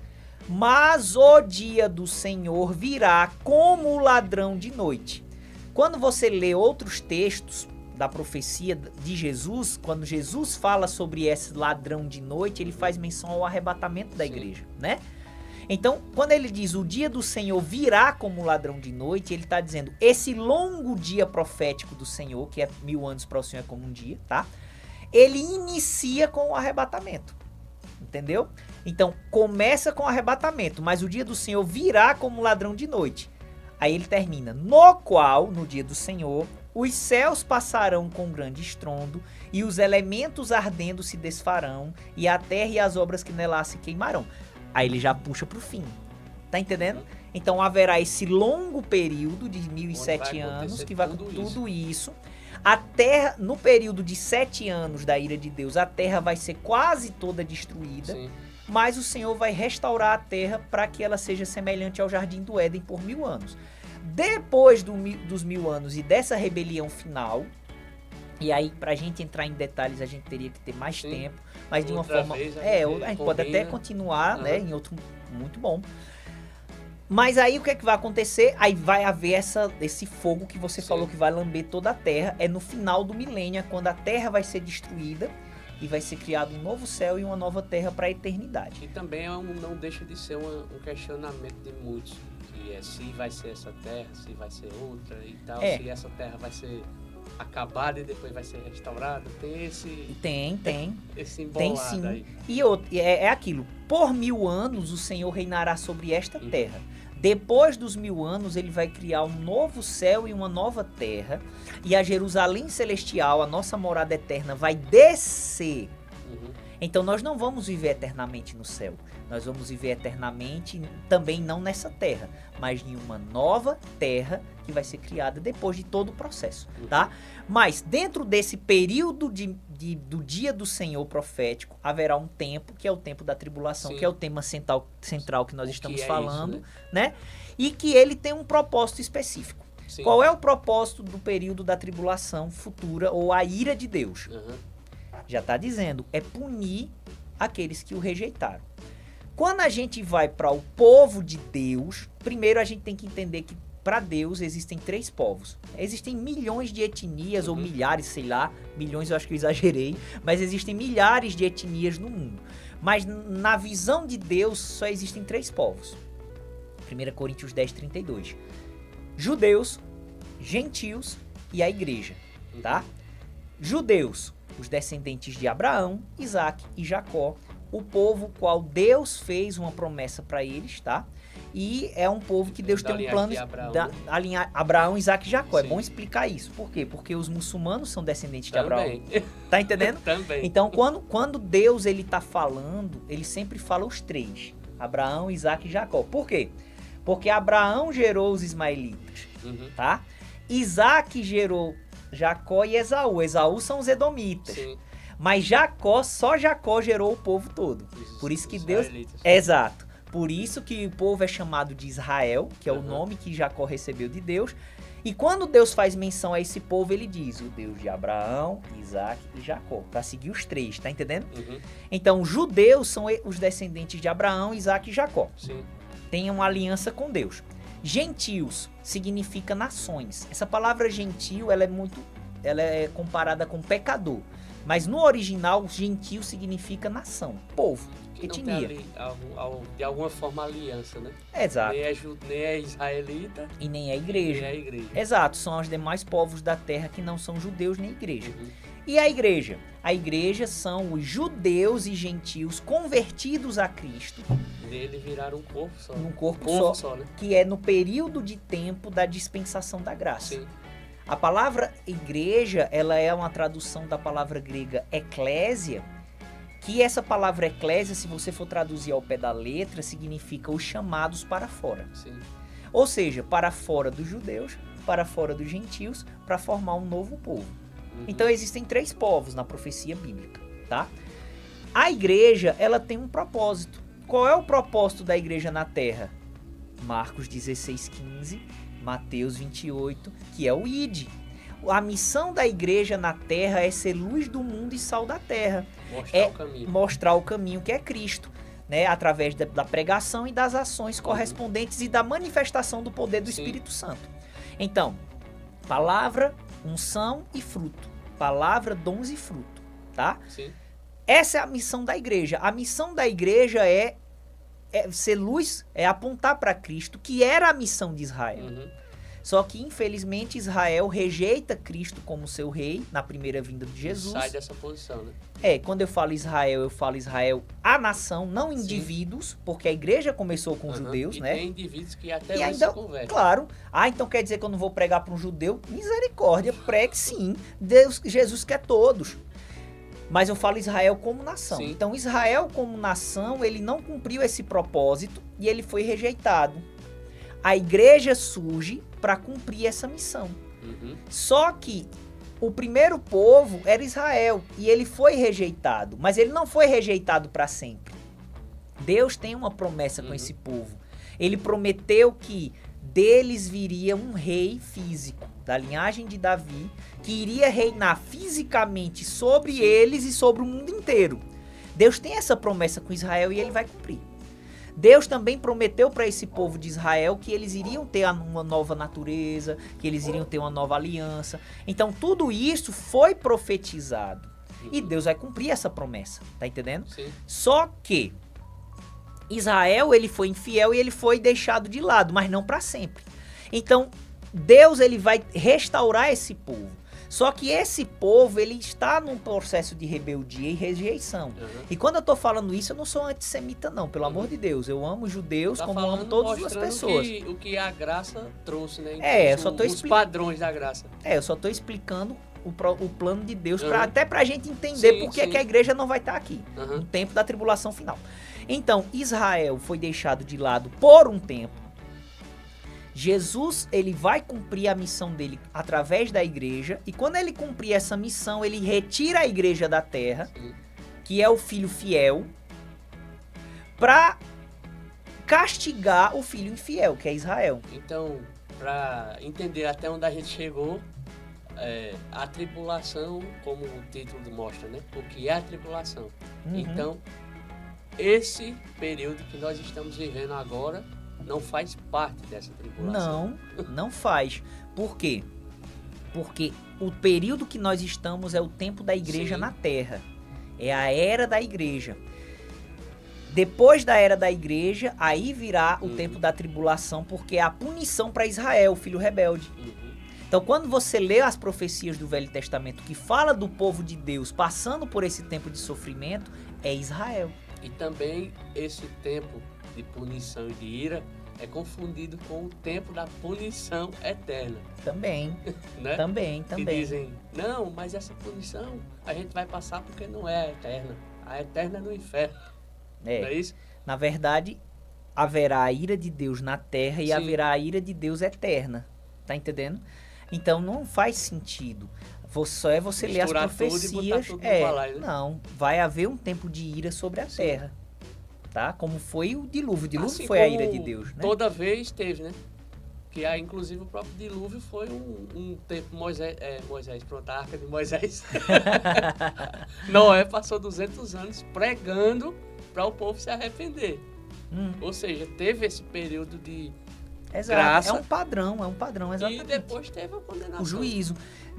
Mas o dia do Senhor virá como o ladrão de noite. Quando você lê outros textos da profecia de Jesus, quando Jesus fala sobre esse ladrão de noite, ele faz menção ao arrebatamento da Sim. igreja, né? Então, quando ele diz o dia do Senhor virá como ladrão de noite, ele está dizendo esse longo dia profético do Senhor, que é 1000 anos para o Senhor é como um dia, tá? Ele inicia com o arrebatamento, entendeu? Então, começa com o arrebatamento, mas o dia do Senhor virá como ladrão de noite. Aí ele termina, no qual, no dia do Senhor, os céus passarão com grande estrondo, e os elementos ardendo se desfarão, e a terra e as obras que nela se queimarão. Aí ele já puxa pro fim. Tá entendendo? Então haverá esse longo período de 1007 anos que vai com tudo isso. A terra, no período de 7 anos da ira de Deus, a terra vai ser quase toda destruída. Sim. Mas o Senhor vai restaurar a terra para que ela seja semelhante ao jardim do Éden por 1000 anos. Depois dos 1000 anos e dessa rebelião final, e aí pra gente entrar em detalhes a gente teria que ter mais Sim. tempo, mas de uma Outra forma... vez a gente pode até combina. continuar, né, Uhum. em outro... Muito bom. Mas aí o que é que vai acontecer? Aí vai haver esse fogo que você Sim. falou que vai lamber toda a terra. É no final do milênio, quando a terra vai ser destruída e vai ser criado um novo céu e uma nova terra para a eternidade. E também não deixa de ser um questionamento de muitos, que é se vai ser essa terra, se vai ser outra e tal, É. se essa terra vai ser acabada e depois vai ser restaurada. Tem esse Tem. Tem embolado sim. aí. E é aquilo. Por 1000 anos o Senhor reinará sobre esta Uhum. terra. Depois dos 1000 anos ele vai criar um novo céu e uma nova terra. E a Jerusalém celestial, a nossa morada eterna, vai descer. Uhum. Então nós não vamos viver eternamente no céu. Nós vamos viver eternamente também não nessa terra, mas em uma nova terra que vai ser criada depois de todo o processo, tá? Mas dentro desse período do dia do Senhor profético, haverá um tempo que é o tempo da tribulação, Sim. que é o tema central que nós O estamos que é falando, isso, né? E que ele tem um propósito específico. Sim. Qual é o propósito do período da tribulação futura ou a ira de Deus? Uhum. Já está dizendo, é punir aqueles que o rejeitaram. Quando a gente vai para o povo de Deus, primeiro a gente tem que entender que para Deus existem 3 povos. Existem milhões de etnias, ou milhares, sei lá, milhões eu acho que eu exagerei, mas existem milhares de etnias no mundo. Mas na visão de Deus só existem 3 povos. 1 Coríntios 10, 32. Judeus, gentios e a igreja, tá? Judeus, os descendentes de Abraão, Isaac e Jacó, o povo qual Deus fez uma promessa para eles, tá? E é um povo que Deus Da tem um plano linhagem de Abraão, da né? alinhar Abraão, Isaac e Jacó. É Sim. bom explicar isso. Por quê? Porque os muçulmanos são descendentes de Abraão. Também. Tá entendendo? Também. Então, quando Deus ele tá falando, ele sempre fala os 3. Abraão, Isaac e Jacó. Por quê? Porque Abraão gerou os ismaelitas, Uhum. tá? Isaac gerou Jacó e Esaú. Esaú são os edomitas. Sim. Mas só Jacó gerou o povo todo. Por isso que Deus... Israelitas. Exato. Por isso que o povo é chamado de Israel, que é o Uhum. nome que Jacó recebeu de Deus. E quando Deus faz menção a esse povo, ele diz o Deus de Abraão, Isaac e Jacó. Para seguir os 3, tá entendendo? Uhum. Então, judeus são os descendentes de Abraão, Isaac e Jacó. Sim. Tem uma aliança com Deus. Gentios significa nações. Essa palavra gentio, ela é comparada com pecador. Mas no original, gentio significa nação, povo, Que não tem etnia. ali, de alguma forma, aliança, né? Exato. Nem é israelita, E nem é nem igreja. é igreja. Exato, são os demais povos da terra que não são judeus nem igreja. Uhum. E a igreja? A igreja são os judeus e gentios convertidos a Cristo, Nele viraram um corpo só. num corpo Povo só, só, né? que é no período de tempo da dispensação da graça. Sim. A palavra igreja, ela é uma tradução da palavra grega eclésia, que essa palavra eclésia, se você for traduzir ao pé da letra, significa os chamados para fora. Sim. Ou seja, para fora dos judeus, para fora dos gentios, para formar um novo povo. Uhum. Então existem 3 povos na profecia bíblica, tá? A igreja, ela tem um propósito. Qual é o propósito da igreja na terra? Marcos 16:15, Mateus 28, que é o ID. A missão da igreja na terra é ser luz do mundo e sal da terra. Mostrar o caminho. Mostrar o caminho que é Cristo, né? Através da pregação e das ações correspondentes e da manifestação do poder do Sim. Espírito Santo. Então, palavra, unção e fruto. Palavra, dons e fruto, tá? Sim. Essa é a missão da igreja. A missão da igreja é ser luz, é apontar para Cristo, que era a missão de Israel. Uhum. Só que, infelizmente, Israel rejeita Cristo como seu rei na primeira vinda de Jesus. Sai dessa posição, né? Quando eu falo Israel a nação, não Sim. indivíduos, porque a igreja começou com Uhum. judeus, E né? tem indivíduos que até E hoje ainda, se convertem. claro, então quer dizer que eu não vou pregar para um judeu? Misericórdia, pregue sim. Jesus quer todos. Mas eu falo Israel como nação. Sim. Então, Israel como nação, ele não cumpriu esse propósito e ele foi rejeitado. A igreja surge para cumprir essa missão. Uhum. Só que o primeiro povo era Israel e ele foi rejeitado, mas ele não foi rejeitado para sempre. Deus tem uma promessa com esse povo. Ele prometeu que deles viria um rei físico, da linhagem de Davi, que iria reinar fisicamente sobre eles e sobre o mundo inteiro. Deus tem essa promessa com Israel e ele vai cumprir. Deus também prometeu para esse povo de Israel que eles iriam ter uma nova natureza, que eles iriam ter uma nova aliança. Então tudo isso foi profetizado. E Deus vai cumprir essa promessa, tá entendendo? Sim. Só que Israel, ele foi infiel e ele foi deixado de lado, mas não para sempre. Então Deus, ele vai restaurar esse povo. Só que esse povo, ele está num processo de rebeldia e rejeição. Uhum. E quando eu tô falando isso, eu não sou antissemita não, pelo amor de Deus. Eu amo judeus Tá como falando, amo todas as mostrando pessoas. o que a graça trouxe, né? Eu só tô os padrões da graça. Eu só tô explicando o plano de Deus, Uhum. até pra gente entender Sim, por que sim. que a igreja não vai estar aqui, Uhum. no tempo da tribulação final. Então, Israel foi deixado de lado por um tempo. Jesus, ele vai cumprir a missão dele através da igreja, e quando ele cumprir essa missão, ele retira a igreja da terra, Sim. que é o filho fiel, para castigar o filho infiel, que é Israel. Então, para entender até onde a gente chegou, a tribulação, como o título mostra, né? O que é a tribulação. Uhum. Então, esse período que nós estamos vivendo agora não faz parte dessa tribulação. Não faz. Por quê? Porque o período que nós estamos é o tempo da igreja Sim. na terra. É a era da igreja. Depois da era da igreja, aí virá o tempo da tribulação, porque é a punição para Israel, o filho rebelde. Uhum. Então, quando você lê as profecias do Velho Testamento que fala do povo de Deus passando por esse tempo de sofrimento, é Israel. E também esse tempo de punição e de ira é confundido com o tempo da punição eterna, Também, né? também. Que dizem, não, mas essa punição a gente vai passar porque não é eterna. A eterna é no inferno, não é isso? Na verdade, haverá a ira de Deus na terra e Sim. haverá a ira de Deus eterna. Tá entendendo? Então não faz sentido. Só é você ler as Misturar tudo e botar profecias. tudo no balaio, né? Não, vai haver um tempo de ira sobre a Sim. terra. Tá? Como foi o dilúvio. O dilúvio Assim foi a como ira de Deus, né? Toda vez teve, né? Que inclusive o próprio dilúvio foi um tempo Moisés, pronto, a arca de Moisés. Noé passou 200 anos pregando para o povo se arrepender. Ou seja, teve esse período de Exato. graça. É um padrão, exatamente. e depois teve a condenação. O juízo.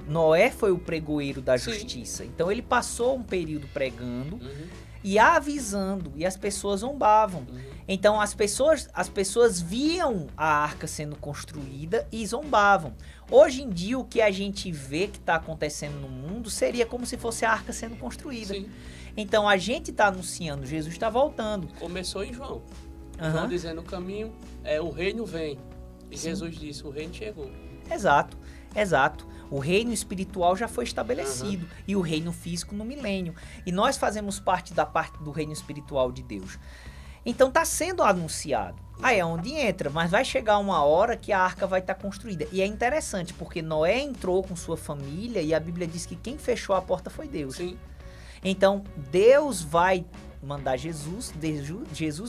Noé foi o pregoeiro da Sim. justiça. Então ele passou um período pregando Uhum. e avisando, e as pessoas zombavam. Uhum. Então as pessoas viam a arca sendo construída e zombavam. Hoje em dia o que a gente vê que está acontecendo no mundo seria como se fosse a arca sendo construída. Sim. Então a gente está anunciando, Jesus está voltando. Começou em João. Aham. João dizendo o caminho, o reino vem. E Sim. Jesus disse, o reino chegou. Exato, exato. O reino espiritual já foi estabelecido e o reino físico no milênio. E nós fazemos parte do reino espiritual de Deus. Então está sendo anunciado. Aí é onde entra, mas vai chegar uma hora que a arca vai estar construída. E é interessante, porque Noé entrou com sua família e a Bíblia diz que quem fechou a porta foi Deus. Sim. Então Deus vai mandar Jesus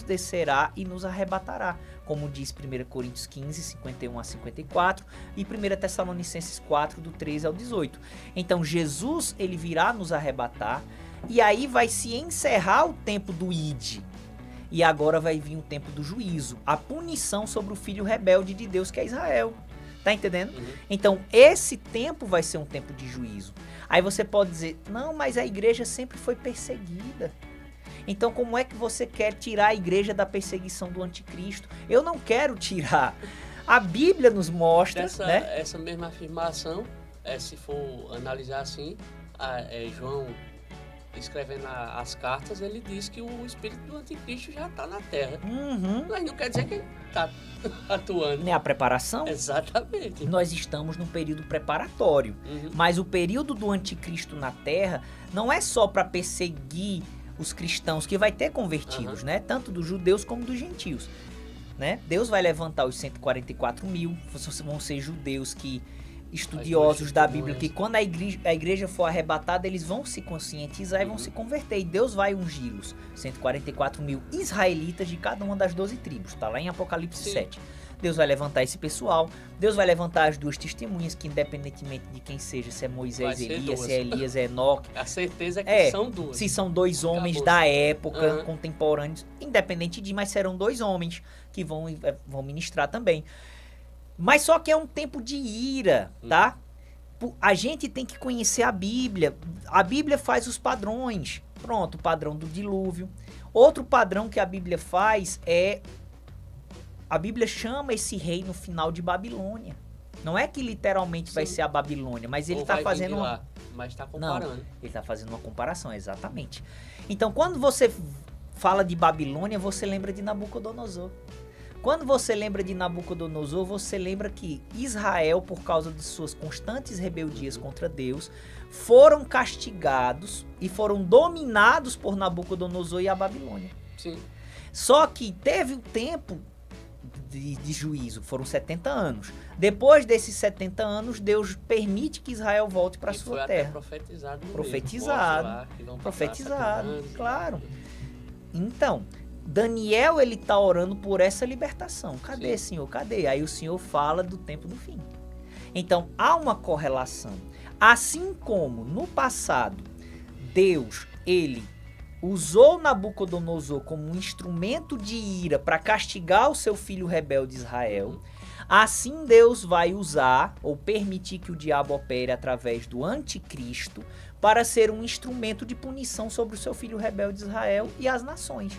descerá e nos arrebatará, como diz 1 Coríntios 15, 51 a 54 e 1 Tessalonicenses 4, do 13 ao 18. Então Jesus, ele virá nos arrebatar e aí vai se encerrar o tempo do ide. E agora vai vir o tempo do juízo, a punição sobre o filho rebelde de Deus, que é Israel. Tá entendendo? Uhum. Então, esse tempo vai ser um tempo de juízo. Aí você pode dizer, não, mas a igreja sempre foi perseguida. Então, como é que você quer tirar a igreja da perseguição do anticristo? Eu não quero tirar. A Bíblia nos mostra, né? Essa mesma afirmação, se for analisar assim, João escrevendo as cartas, ele diz que o espírito do anticristo já está na Terra. Uhum. Mas não quer dizer que ele está atuando. Né, a preparação? Exatamente. Nós estamos num período preparatório. Uhum. Mas o período do anticristo na Terra não é só para perseguir os cristãos, que vai ter convertidos, né? Tanto dos judeus como dos gentios, né? Deus vai levantar os 144 mil, vão ser judeus que estudiosos da Bíblia, que quando a igreja for arrebatada, eles vão se conscientizar e vão se converter, e Deus vai ungí-los. 144 mil israelitas de cada uma das 12 tribos, tá lá em Apocalipse 7. Deus vai levantar esse pessoal, Deus vai levantar as duas testemunhas, que independentemente de quem seja, se é Moisés, Elias, se é Elias, é Enoque. A certeza é que são duas. Se são dois homens da época, contemporâneos, independente de, mas serão dois homens que vão ministrar também. Mas só que é um tempo de ira, tá? A gente tem que conhecer a Bíblia. A Bíblia faz os padrões. Pronto, o padrão do dilúvio. Outro padrão que a Bíblia faz é... A Bíblia chama esse reino final de Babilônia. Não é que literalmente vai ser a Babilônia, mas ele está fazendo uma... Mas está comparando. Não, ele está fazendo uma comparação, exatamente. Então, quando você fala de Babilônia, você lembra de Nabucodonosor. Quando você lembra de Nabucodonosor, você lembra que Israel, por causa de suas constantes rebeldias contra Deus, foram castigados e foram dominados por Nabucodonosor e a Babilônia. Sim. Só que teve um tempo de juízo, foram 70 anos. Depois desses 70 anos, Deus permite que Israel volte para sua terra. Profetizado. Profetizado, claro. Então, Daniel, ele tá orando por essa libertação. Cadê, Senhor? Cadê? Aí o Senhor fala do tempo do fim. Então, há uma correlação. Assim como no passado, Deus, ele usou Nabucodonosor como um instrumento de ira para castigar o seu filho rebelde Israel, assim Deus vai usar ou permitir que o diabo opere através do anticristo para ser um instrumento de punição sobre o seu filho rebelde Israel e as nações.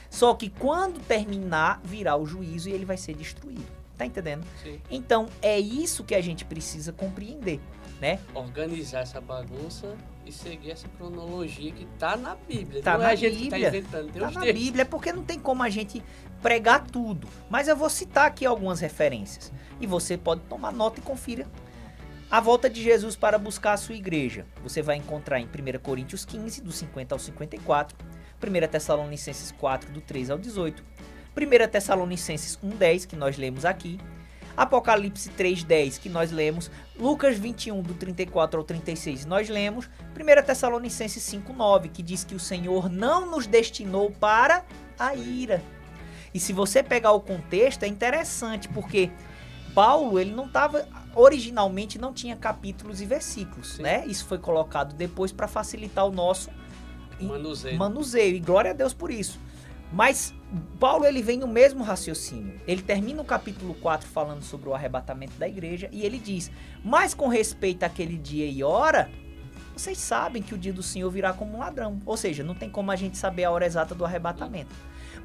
Só que quando terminar, virá o juízo e ele vai ser destruído. Tá entendendo? Sim. Então, é isso que a gente precisa compreender, né? Organizar essa bagunça e seguir essa cronologia que tá na Bíblia. Tá não na é a gente Bíblia. que tá inventando. Tá na Bíblia, é porque não tem como a gente pregar tudo. Mas eu vou citar aqui algumas referências. E você pode tomar nota e confira. A volta de Jesus para buscar a sua igreja. Você vai encontrar em 1 Coríntios 15, do 50 ao 54. 1 Tessalonicenses 4, do 3 ao 18. 1 Tessalonicenses 1:10, que nós lemos aqui. Apocalipse 3:10, que nós lemos. Lucas 21, do 34 ao 36, nós lemos. 1 Tessalonicenses 5:9, que diz que o Senhor não nos destinou para a ira. E se você pegar o contexto, é interessante, porque Paulo, ele não estava... Originalmente não tinha capítulos e versículos, né? Isso foi colocado depois para facilitar o nosso manuseio. E glória a Deus por isso. Mas Paulo ele vem no mesmo raciocínio. Ele termina o capítulo 4 falando sobre o arrebatamento da igreja e ele diz: mas com respeito àquele dia e hora, vocês sabem que o dia do Senhor virá como um ladrão. Ou seja, não tem como a gente saber a hora exata do arrebatamento.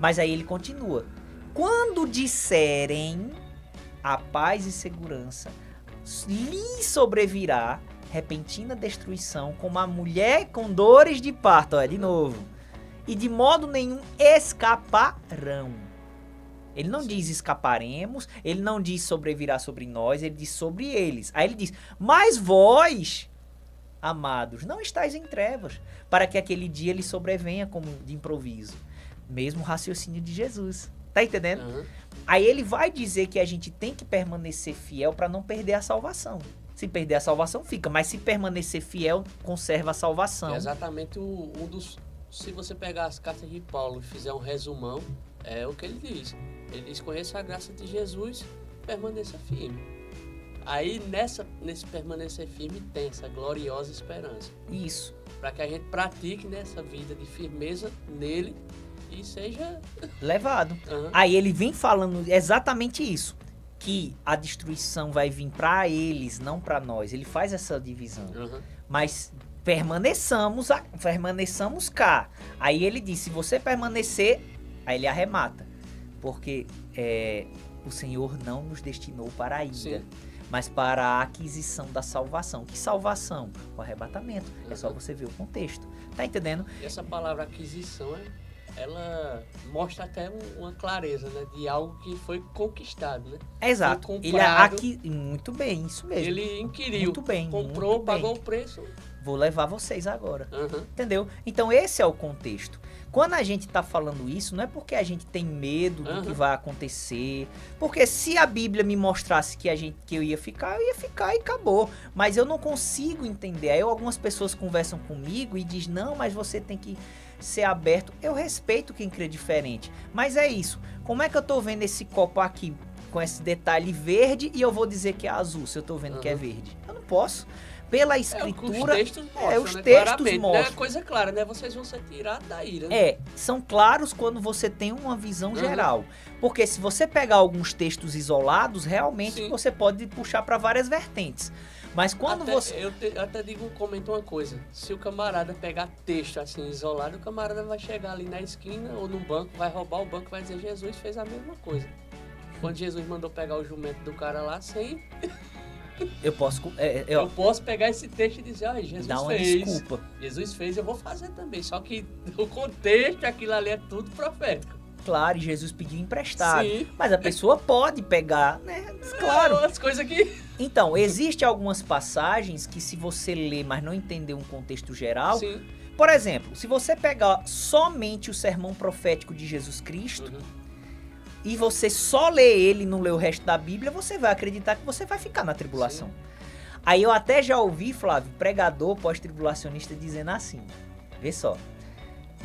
Mas aí ele continua: quando disserem a paz e segurança, lhe sobrevirá repentina destruição, como a mulher com dores de parto. Olha, de novo. E de modo nenhum escaparão. Ele não diz escaparemos, ele não diz sobrevirá sobre nós, ele diz sobre eles. Aí ele diz: mas vós, amados, não estáis em trevas, para que aquele dia lhe sobrevenha como de improviso. Mesmo raciocínio de Jesus. Tá entendendo? Uhum. Aí ele vai dizer que a gente tem que permanecer fiel para não perder a salvação. Se perder a salvação, fica. Mas se permanecer fiel, conserva a salvação. É exatamente um dos... Se você pegar as cartas de Paulo e fizer um resumão, é o que ele diz. Ele diz: conheça a graça de Jesus, permaneça firme. Aí nesse permanecer firme tem essa gloriosa esperança. Isso. Para que a gente pratique nessa vida de firmeza nele e seja levado. Uhum. Aí ele vem falando exatamente isso. Que a destruição vai vir para eles, não para nós. Ele faz essa divisão. Uhum. Mas permaneçamos cá. Aí ele diz: se você permanecer, aí ele arremata. Porque o Senhor não nos destinou para a ira, Sim. mas para a aquisição da salvação. Que salvação? O arrebatamento. Uhum. É só você ver o contexto. Tá entendendo? E essa palavra aquisição, ela mostra até uma clareza, né, de algo que foi conquistado, né? Exato. Foi Ele comprado. muito bem, isso mesmo. Ele inquiriu, Muito bem, comprou, muito bem. pagou o preço. Vou levar vocês agora. Uhum. Entendeu? Então esse é o contexto. Quando a gente tá falando isso, não é porque a gente tem medo do que vai acontecer. Porque se a Bíblia me mostrasse que eu ia ficar e acabou. Mas eu não consigo entender. Aí algumas pessoas conversam comigo e dizem: não, mas você tem que ser aberto. Eu respeito quem crê diferente. Mas é isso. Como é que eu tô vendo esse copo aqui com esse detalhe verde e eu vou dizer que é azul se eu tô vendo que é verde? Eu não posso. Pela escritura, os textos mostram. É coisa clara, né? Vocês vão ser tirados da ira. Né? São claros quando você tem uma visão geral. Porque se você pegar alguns textos isolados, realmente Sim. você pode puxar para várias vertentes. Mas quando você... Eu até comento uma coisa. Se o camarada pegar texto assim isolado, o camarada vai chegar ali na esquina ou no banco, vai roubar o banco e vai dizer: Jesus fez a mesma coisa. Quando Jesus mandou pegar o jumento do cara lá, sem... Eu posso pegar esse texto e dizer: Jesus fez. Dá uma desculpa. Jesus fez, eu vou fazer também. Só que o contexto, aquilo ali é tudo profético. Claro, e Jesus pediu emprestado. Sim. Mas a pessoa pode pegar, né? Claro. As coisas que... Então, existem algumas passagens que, se você ler, mas não entender um contexto geral... Sim. Por exemplo, se você pegar somente o sermão profético de Jesus Cristo... e você só lê ele e não lê o resto da Bíblia, você vai acreditar que você vai ficar na tribulação. Sim. Aí eu até já ouvi, Flávio, pregador pós-tribulacionista dizendo assim: vê só,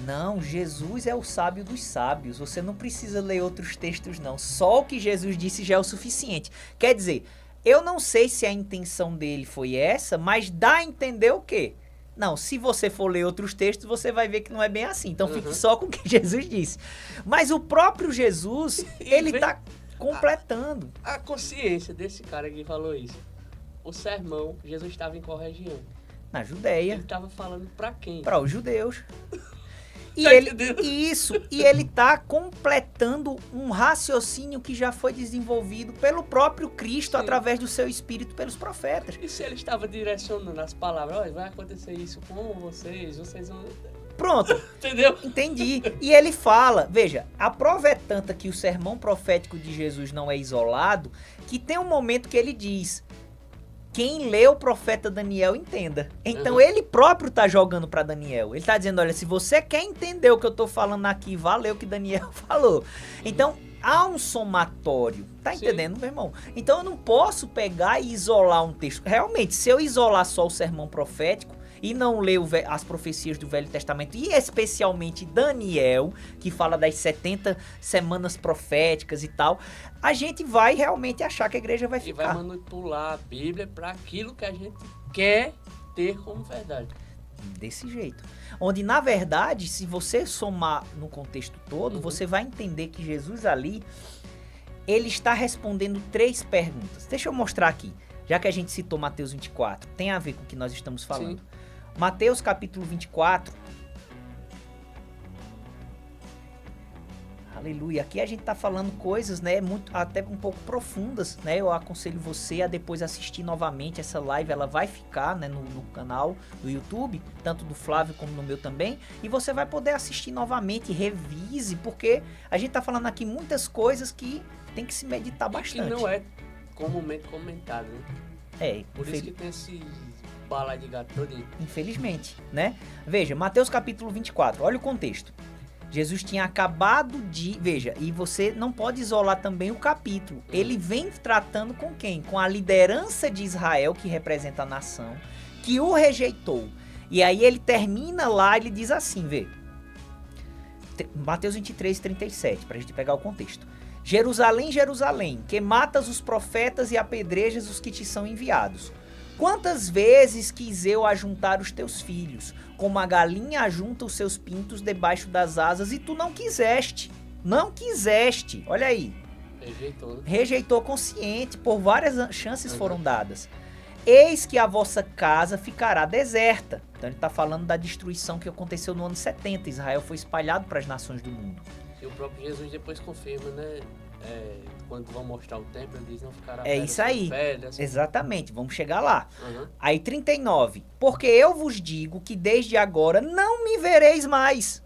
não, Jesus é o sábio dos sábios, você não precisa ler outros textos não, só o que Jesus disse já é o suficiente. Quer dizer, eu não sei se a intenção dele foi essa, mas dá a entender o quê? Não, se você for ler outros textos, você vai ver que não é bem assim. Então fique só com o que Jesus disse. Mas o próprio Jesus, ele tá completando. A consciência desse cara que falou isso. O sermão, Jesus estava em qual região? Na Judéia. Ele estava falando para quem? Para os judeus. E Tá ele, entendendo? e ele tá completando um raciocínio que já foi desenvolvido pelo próprio Cristo, sim, através do seu Espírito pelos profetas. E se ele estava direcionando as palavras: olha, vai acontecer isso com vocês vão... Pronto. Entendeu? Entendi. E ele fala, veja, a prova é tanta que o sermão profético de Jesus não é isolado, que tem um momento que ele diz: quem lê o profeta Daniel entenda. Então ele próprio tá jogando para Daniel. Ele tá dizendo: olha, se você quer entender o que eu tô falando aqui, valeu o que Daniel falou. Então há um somatório. Tá entendendo, meu irmão? Então eu não posso pegar e isolar um texto. Realmente, se eu isolar só o sermão profético e não ler as profecias do Velho Testamento, e especialmente Daniel, que fala das 70 semanas proféticas e tal, a gente vai realmente achar que a igreja vai ficar. E vai manipular a Bíblia para aquilo que a gente quer ter como verdade. Desse jeito. Onde, na verdade, se você somar no contexto todo, você vai entender que Jesus ali, ele está respondendo 3 perguntas. Deixa eu mostrar aqui, já que a gente citou Mateus 24, tem a ver com o que nós estamos falando. Sim. Mateus capítulo 24. Aleluia. Aqui a gente tá falando coisas, né, muito, até um pouco profundas, né? Eu aconselho você a depois assistir novamente essa live, ela vai ficar, né, no canal do YouTube, tanto do Flávio como no meu também, e você vai poder assistir novamente, revise, porque a gente tá falando aqui muitas coisas que tem que se meditar bastante. Que não é comumente comentado, né? É, por isso que tem esse bala de gato todinho. Infelizmente, né? Veja, Mateus capítulo 24, olha o contexto. Jesus tinha acabado de... Veja, e você não pode isolar também o capítulo. Ele vem tratando com quem? Com a liderança de Israel, que representa a nação, que o rejeitou. E aí ele termina lá, ele diz assim, vê. Mateus 23, 37, pra gente pegar o contexto. Jerusalém, Jerusalém, que matas os profetas e apedrejas os que te são enviados. Quantas vezes quis eu ajuntar os teus filhos, como a galinha ajunta os seus pintos debaixo das asas, e tu não quiseste. Não quiseste. Olha aí. Rejeitou, né? Rejeitou consciente, por várias chances foram dadas. Eis que a vossa casa ficará deserta. Então ele está falando da destruição que aconteceu no ano 70. Israel foi espalhado para as nações do mundo. E o próprio Jesus depois confirma, né? Quando vão mostrar o templo, ele diz não ficará É isso aí. velha, assim. Exatamente, vamos chegar lá. Aí 39. Porque eu vos digo que desde agora não me vereis mais.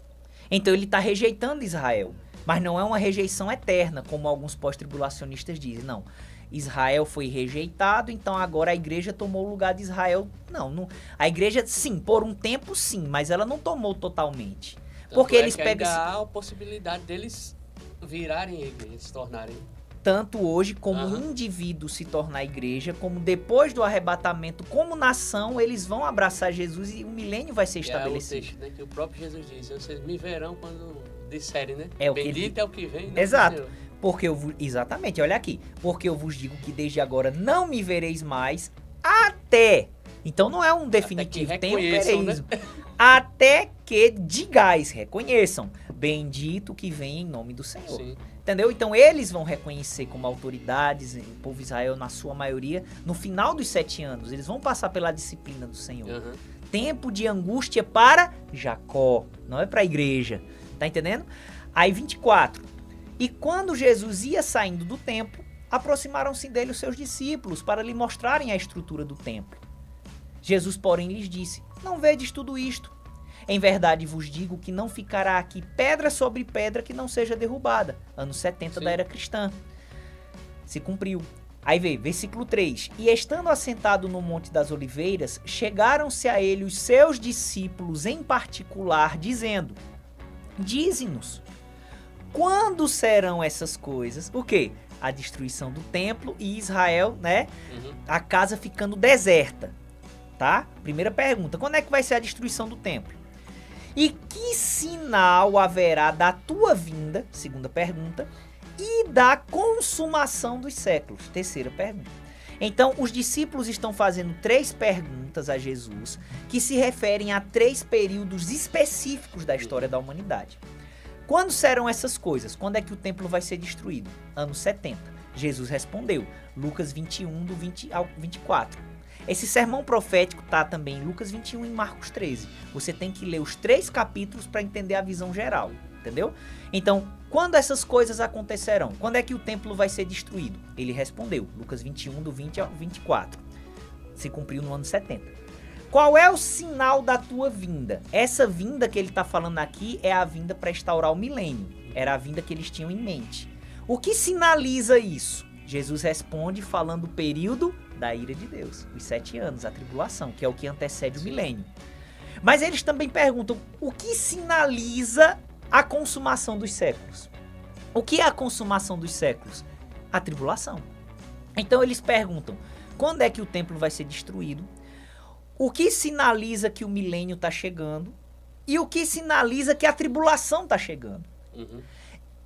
Então ele está rejeitando Israel. Mas não é uma rejeição eterna, como alguns pós-tribulacionistas dizem. Não. Israel foi rejeitado, então agora a igreja tomou o lugar de Israel. Não. A igreja, sim, por um tempo sim, mas ela não tomou totalmente. Tanto Porque eles que pegam... ainda há a possibilidade deles virarem igreja, se tornarem. Tanto hoje como indivíduo se tornar igreja, como depois do arrebatamento, como nação, eles vão abraçar Jesus e o milênio vai ser estabelecido. É o texto, né, que o próprio Jesus diz, vocês me verão quando disserem, né? É o Bendito que... é o que vem, né? Exato. Porque exatamente, olha aqui. Porque eu vos digo que desde agora não me vereis mais até. Então não é um definitivo, tem um pereísmo. Né? Até que digais, reconheçam, bendito que vem em nome do Senhor. Sim. Entendeu? Então eles vão reconhecer como autoridades, o povo de Israel na sua maioria, no final dos 7 anos, eles vão passar pela disciplina do Senhor. Tempo de angústia para Jacó, não é para a igreja. Tá entendendo? Aí 24. E quando Jesus ia saindo do templo, aproximaram-se dele os seus discípulos para lhe mostrarem a estrutura do templo. Jesus, porém, lhes disse, não vedes tudo isto? Em verdade vos digo que não ficará aqui pedra sobre pedra que não seja derrubada. Anos 70 da era cristã. Se cumpriu. Aí vê, versículo 3. E estando assentado no Monte das Oliveiras, chegaram-se a ele os seus discípulos em particular, dizendo, dize-nos, quando serão essas coisas? O quê? A destruição do templo e Israel, né? A casa ficando deserta. Tá? Primeira pergunta, quando é que vai ser a destruição do templo? E que sinal haverá da tua vinda, segunda pergunta, e da consumação dos séculos, terceira pergunta. Então, os discípulos estão fazendo 3 perguntas a Jesus, que se referem a 3 períodos específicos da história da humanidade. Quando serão essas coisas? Quando é que o templo vai ser destruído? Anos 70. Jesus respondeu, Lucas 21, do 20 ao 24. Esse sermão profético está também em Lucas 21 e Marcos 13. Você tem que ler os 3 capítulos para entender a visão geral, entendeu? Então, quando essas coisas acontecerão? Quando é que o templo vai ser destruído? Ele respondeu, Lucas 21, do 20 ao 24. Se cumpriu no ano 70. Qual é o sinal da tua vinda? Essa vinda que ele está falando aqui é a vinda para instaurar o milênio. Era a vinda que eles tinham em mente. O que sinaliza isso? Jesus responde falando o período da ira de Deus, os 7 anos, a tribulação, que é o que antecede o milênio. Mas eles também perguntam, o que sinaliza a consumação dos séculos? O que é a consumação dos séculos? A tribulação. Então eles perguntam, quando é que o templo vai ser destruído? O que sinaliza que o milênio está chegando? E o que sinaliza que a tribulação está chegando?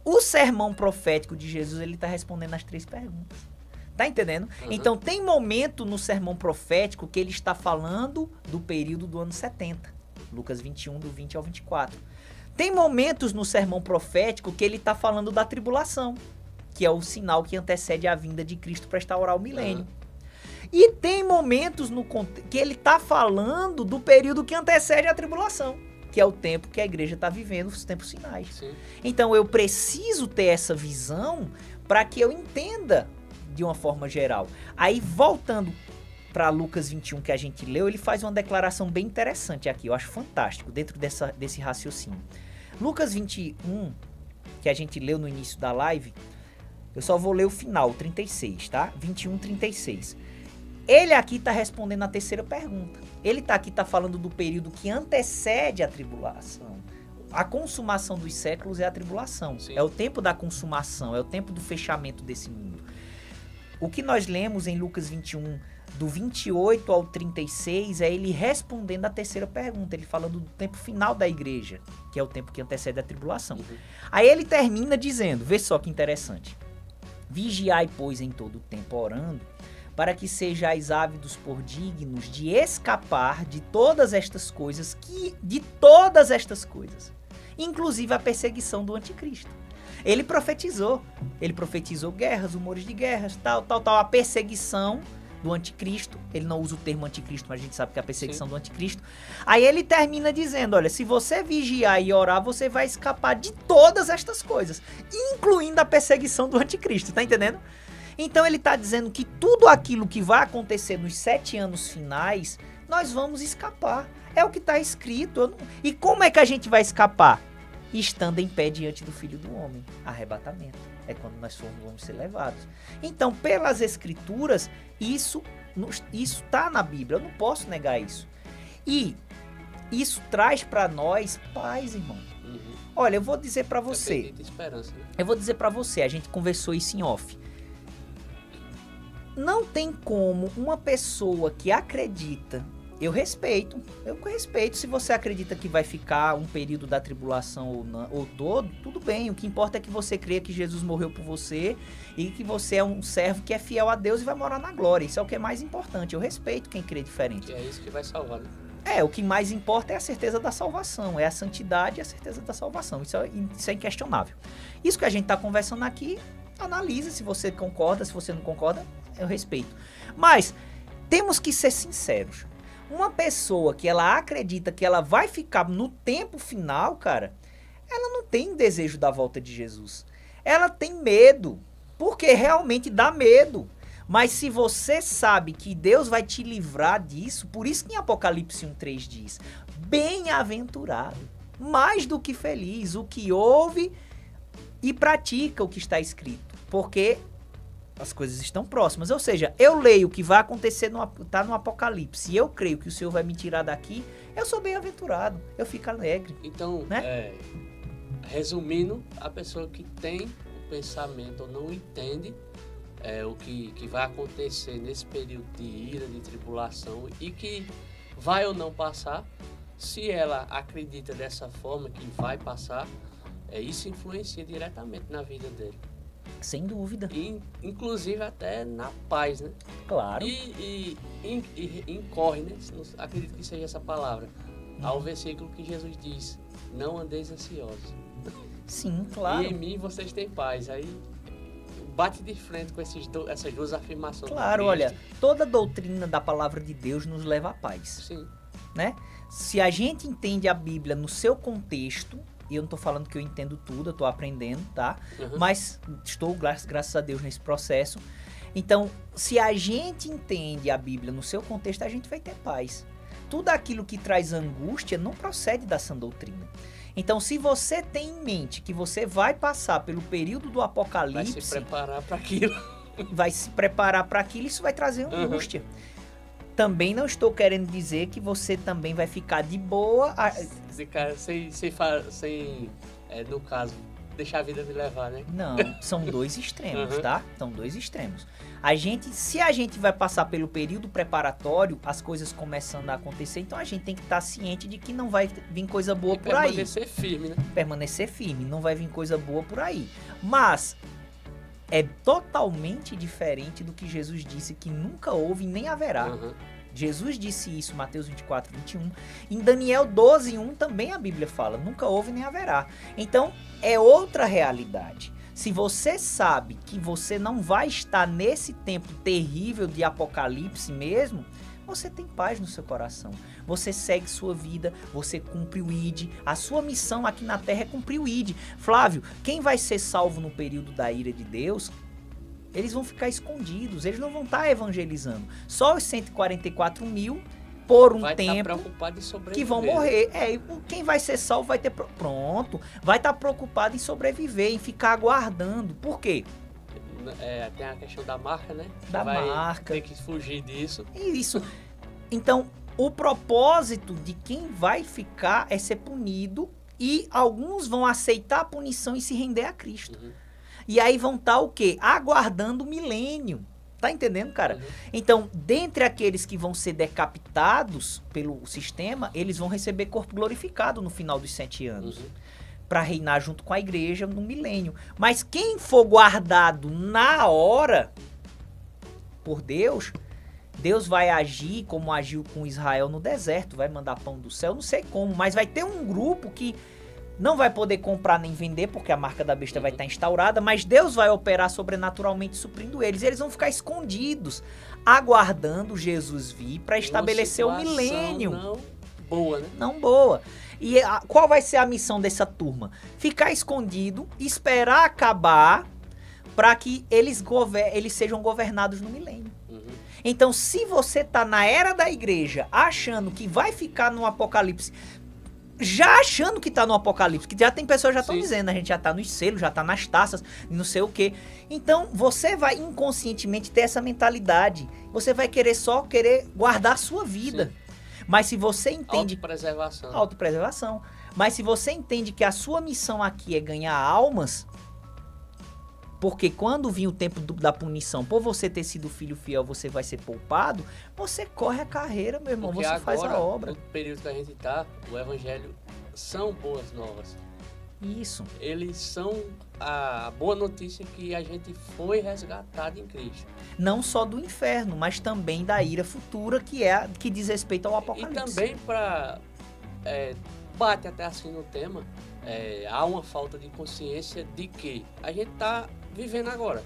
O sermão profético de Jesus, ele está respondendo as 3 perguntas. Tá entendendo? Então tem momento no sermão profético que ele está falando do período do ano 70. Lucas 21, do 20 ao 24. Tem momentos no sermão profético que ele está falando da tribulação, que é o sinal que antecede a vinda de Cristo para restaurar o milênio. E tem momentos que ele está falando do período que antecede a tribulação, que é o tempo que a igreja está vivendo, os tempos finais. Sim. Então eu preciso ter essa visão para que eu entenda de uma forma geral. Aí voltando para Lucas 21 que a gente leu, ele faz uma declaração bem interessante aqui, eu acho fantástico, dentro desse raciocínio. Lucas 21, que a gente leu no início da live, eu só vou ler o final, 36, tá? 21, 36. Ele aqui está respondendo a terceira pergunta. Ele está falando do período que antecede a tribulação. A consumação dos séculos é a tribulação. Sim. É o tempo da consumação, é o tempo do fechamento desse mundo. O que nós lemos em Lucas 21, do 28 ao 36, é ele respondendo a terceira pergunta. Ele falando do tempo final da igreja, que é o tempo que antecede a tribulação. Aí ele termina dizendo, vê só que interessante. Vigiai, pois, em todo o tempo orando, para que sejais ávidos por dignos de escapar de todas estas coisas, inclusive a perseguição do anticristo. Ele profetizou guerras, rumores de guerras, tal, a perseguição do anticristo. Ele não usa o termo anticristo, mas a gente sabe que é a perseguição do anticristo. Aí ele termina dizendo, olha, se você vigiar e orar, você vai escapar de todas estas coisas, incluindo a perseguição do anticristo, tá entendendo? Então ele está dizendo que tudo aquilo que vai acontecer nos 7 anos finais, nós vamos escapar. É o que está escrito. E como é que a gente vai escapar? Estando em pé diante do Filho do Homem. Arrebatamento. É quando nós vamos ser levados. Então, pelas Escrituras, isso está na Bíblia. Eu não posso negar isso. E isso traz para nós paz, irmão. Olha, eu vou dizer para você. Esperança, né? Eu vou dizer para você. A gente conversou isso em off. Não tem como uma pessoa que acredita, eu respeito se você acredita que vai ficar um período da tribulação ou, não, ou todo, tudo bem, o que importa é que você creia que Jesus morreu por você e que você é um servo que é fiel a Deus e vai morar na glória, isso é o que é mais importante, eu respeito quem crê diferente. E é isso que vai salvar, né? O que mais importa é a certeza da salvação, é a santidade e a certeza da salvação, isso é inquestionável. Isso que a gente está conversando aqui, analisa se você concorda, se você não concorda, eu respeito. Mas temos que ser sinceros. Uma pessoa que ela acredita que ela vai ficar no tempo final, cara, ela não tem desejo da volta de Jesus. Ela tem medo, porque realmente dá medo. Mas se você sabe que Deus vai te livrar disso, por isso que em Apocalipse 1:3 diz, bem-aventurado, mais do que feliz, o que ouve e pratica o que está escrito, porque as coisas estão próximas. Ou seja, eu leio o que vai acontecer, tá no Apocalipse, e eu creio que o Senhor vai me tirar daqui, eu sou bem-aventurado, eu fico alegre. Então, né? Resumindo, a pessoa que tem o pensamento ou não entende o que vai acontecer nesse período de ira, de tribulação, e que vai ou não passar, se ela acredita dessa forma que vai passar, isso influencia diretamente na vida dele. Sem dúvida. E, inclusive até na paz, né? Claro. E incorre, né? Acredito que seja essa palavra. Ao versículo que Jesus diz, não andeis ansiosos. Sim, claro. E em mim vocês têm paz. Aí bate de frente com essas duas afirmações. Claro, olha, toda doutrina da palavra de Deus nos leva à paz. Sim. Né? Se a gente entende a Bíblia no seu contexto, e eu não tô falando que eu entendo tudo, eu tô aprendendo, tá? Mas estou, graças a Deus, nesse processo. Então, se a gente entende a Bíblia no seu contexto, a gente vai ter paz. Tudo aquilo que traz angústia não procede da sã doutrina. Então, se você tem em mente que você vai passar pelo período do Apocalipse... Vai se preparar para aquilo. Vai se preparar para aquilo, isso vai trazer angústia. Também não estou querendo dizer que você também vai ficar de boa... Sem no caso, deixar a vida me levar, né? Não, são dois extremos, tá? São dois extremos. Se a gente vai passar pelo período preparatório, as coisas começando a acontecer, então a gente tem que estar ciente de que não vai vir coisa boa por aí. Permanecer firme, né? Permanecer firme, não vai vir coisa boa por aí. Mas é totalmente diferente do que Jesus disse que nunca houve e nem haverá. Jesus disse isso, Mateus 24, 21. Em Daniel 12, 1 também a Bíblia fala, nunca houve nem haverá. Então, é outra realidade. Se você sabe que você não vai estar nesse tempo terrível de Apocalipse mesmo, você tem paz no seu coração. Você segue sua vida, você cumpre o ID. A sua missão aqui na Terra é cumprir o ID. Flávio, quem vai ser salvo no período da ira de Deus, eles vão ficar escondidos, eles não vão estar evangelizando. Só os 144 mil, por um tempo, que vão morrer. Quem vai ser salvo vai ter... Pronto, vai estar preocupado em sobreviver, em ficar aguardando. Por quê? Tem a questão da marca, né? Da marca. Tem que fugir disso. Isso. Então, o propósito de quem vai ficar é ser punido e alguns vão aceitar a punição e se render a Cristo. Uhum. E aí vão estar o quê? Aguardando o milênio. Tá entendendo, cara? Uhum. Então, dentre aqueles que vão ser decapitados pelo sistema, eles vão receber corpo glorificado no final dos 7 anos. Uhum. Para reinar junto com a igreja no milênio. Mas quem for guardado na hora por Deus, Deus vai agir como agiu com Israel no deserto, vai mandar pão do céu, não sei como, mas vai ter um grupo que não vai poder comprar nem vender, porque a marca da besta vai estar instaurada, mas Deus vai operar sobrenaturalmente suprindo eles. Eles vão ficar escondidos, aguardando Jesus vir para estabelecer o milênio. Não boa, né? Não boa. E qual vai ser a missão dessa turma? Ficar escondido, esperar acabar para que eles sejam governados no milênio. Uhum. Então, se você tá na era da igreja achando que vai ficar no Apocalipse, já achando que tá no Apocalipse, que já tem pessoas que já estão dizendo, a gente já tá nos selos, já tá nas taças, não sei o quê. Então, você vai inconscientemente ter essa mentalidade. Você vai só querer guardar a sua vida. Sim. Mas se você entende... Autopreservação. Mas se você entende que a sua missão aqui é ganhar almas, porque quando vir o tempo da punição, por você ter sido filho fiel, você vai ser poupado, você corre a carreira, meu irmão, porque você faz a obra. No período que a gente tá, o evangelho são boas novas. Isso. Eles são a boa notícia que a gente foi resgatado em Cristo. Não só do inferno, mas também da ira futura, que diz respeito ao Apocalipse. E também bate até assim no tema, há uma falta de consciência de que a gente está vivendo agora.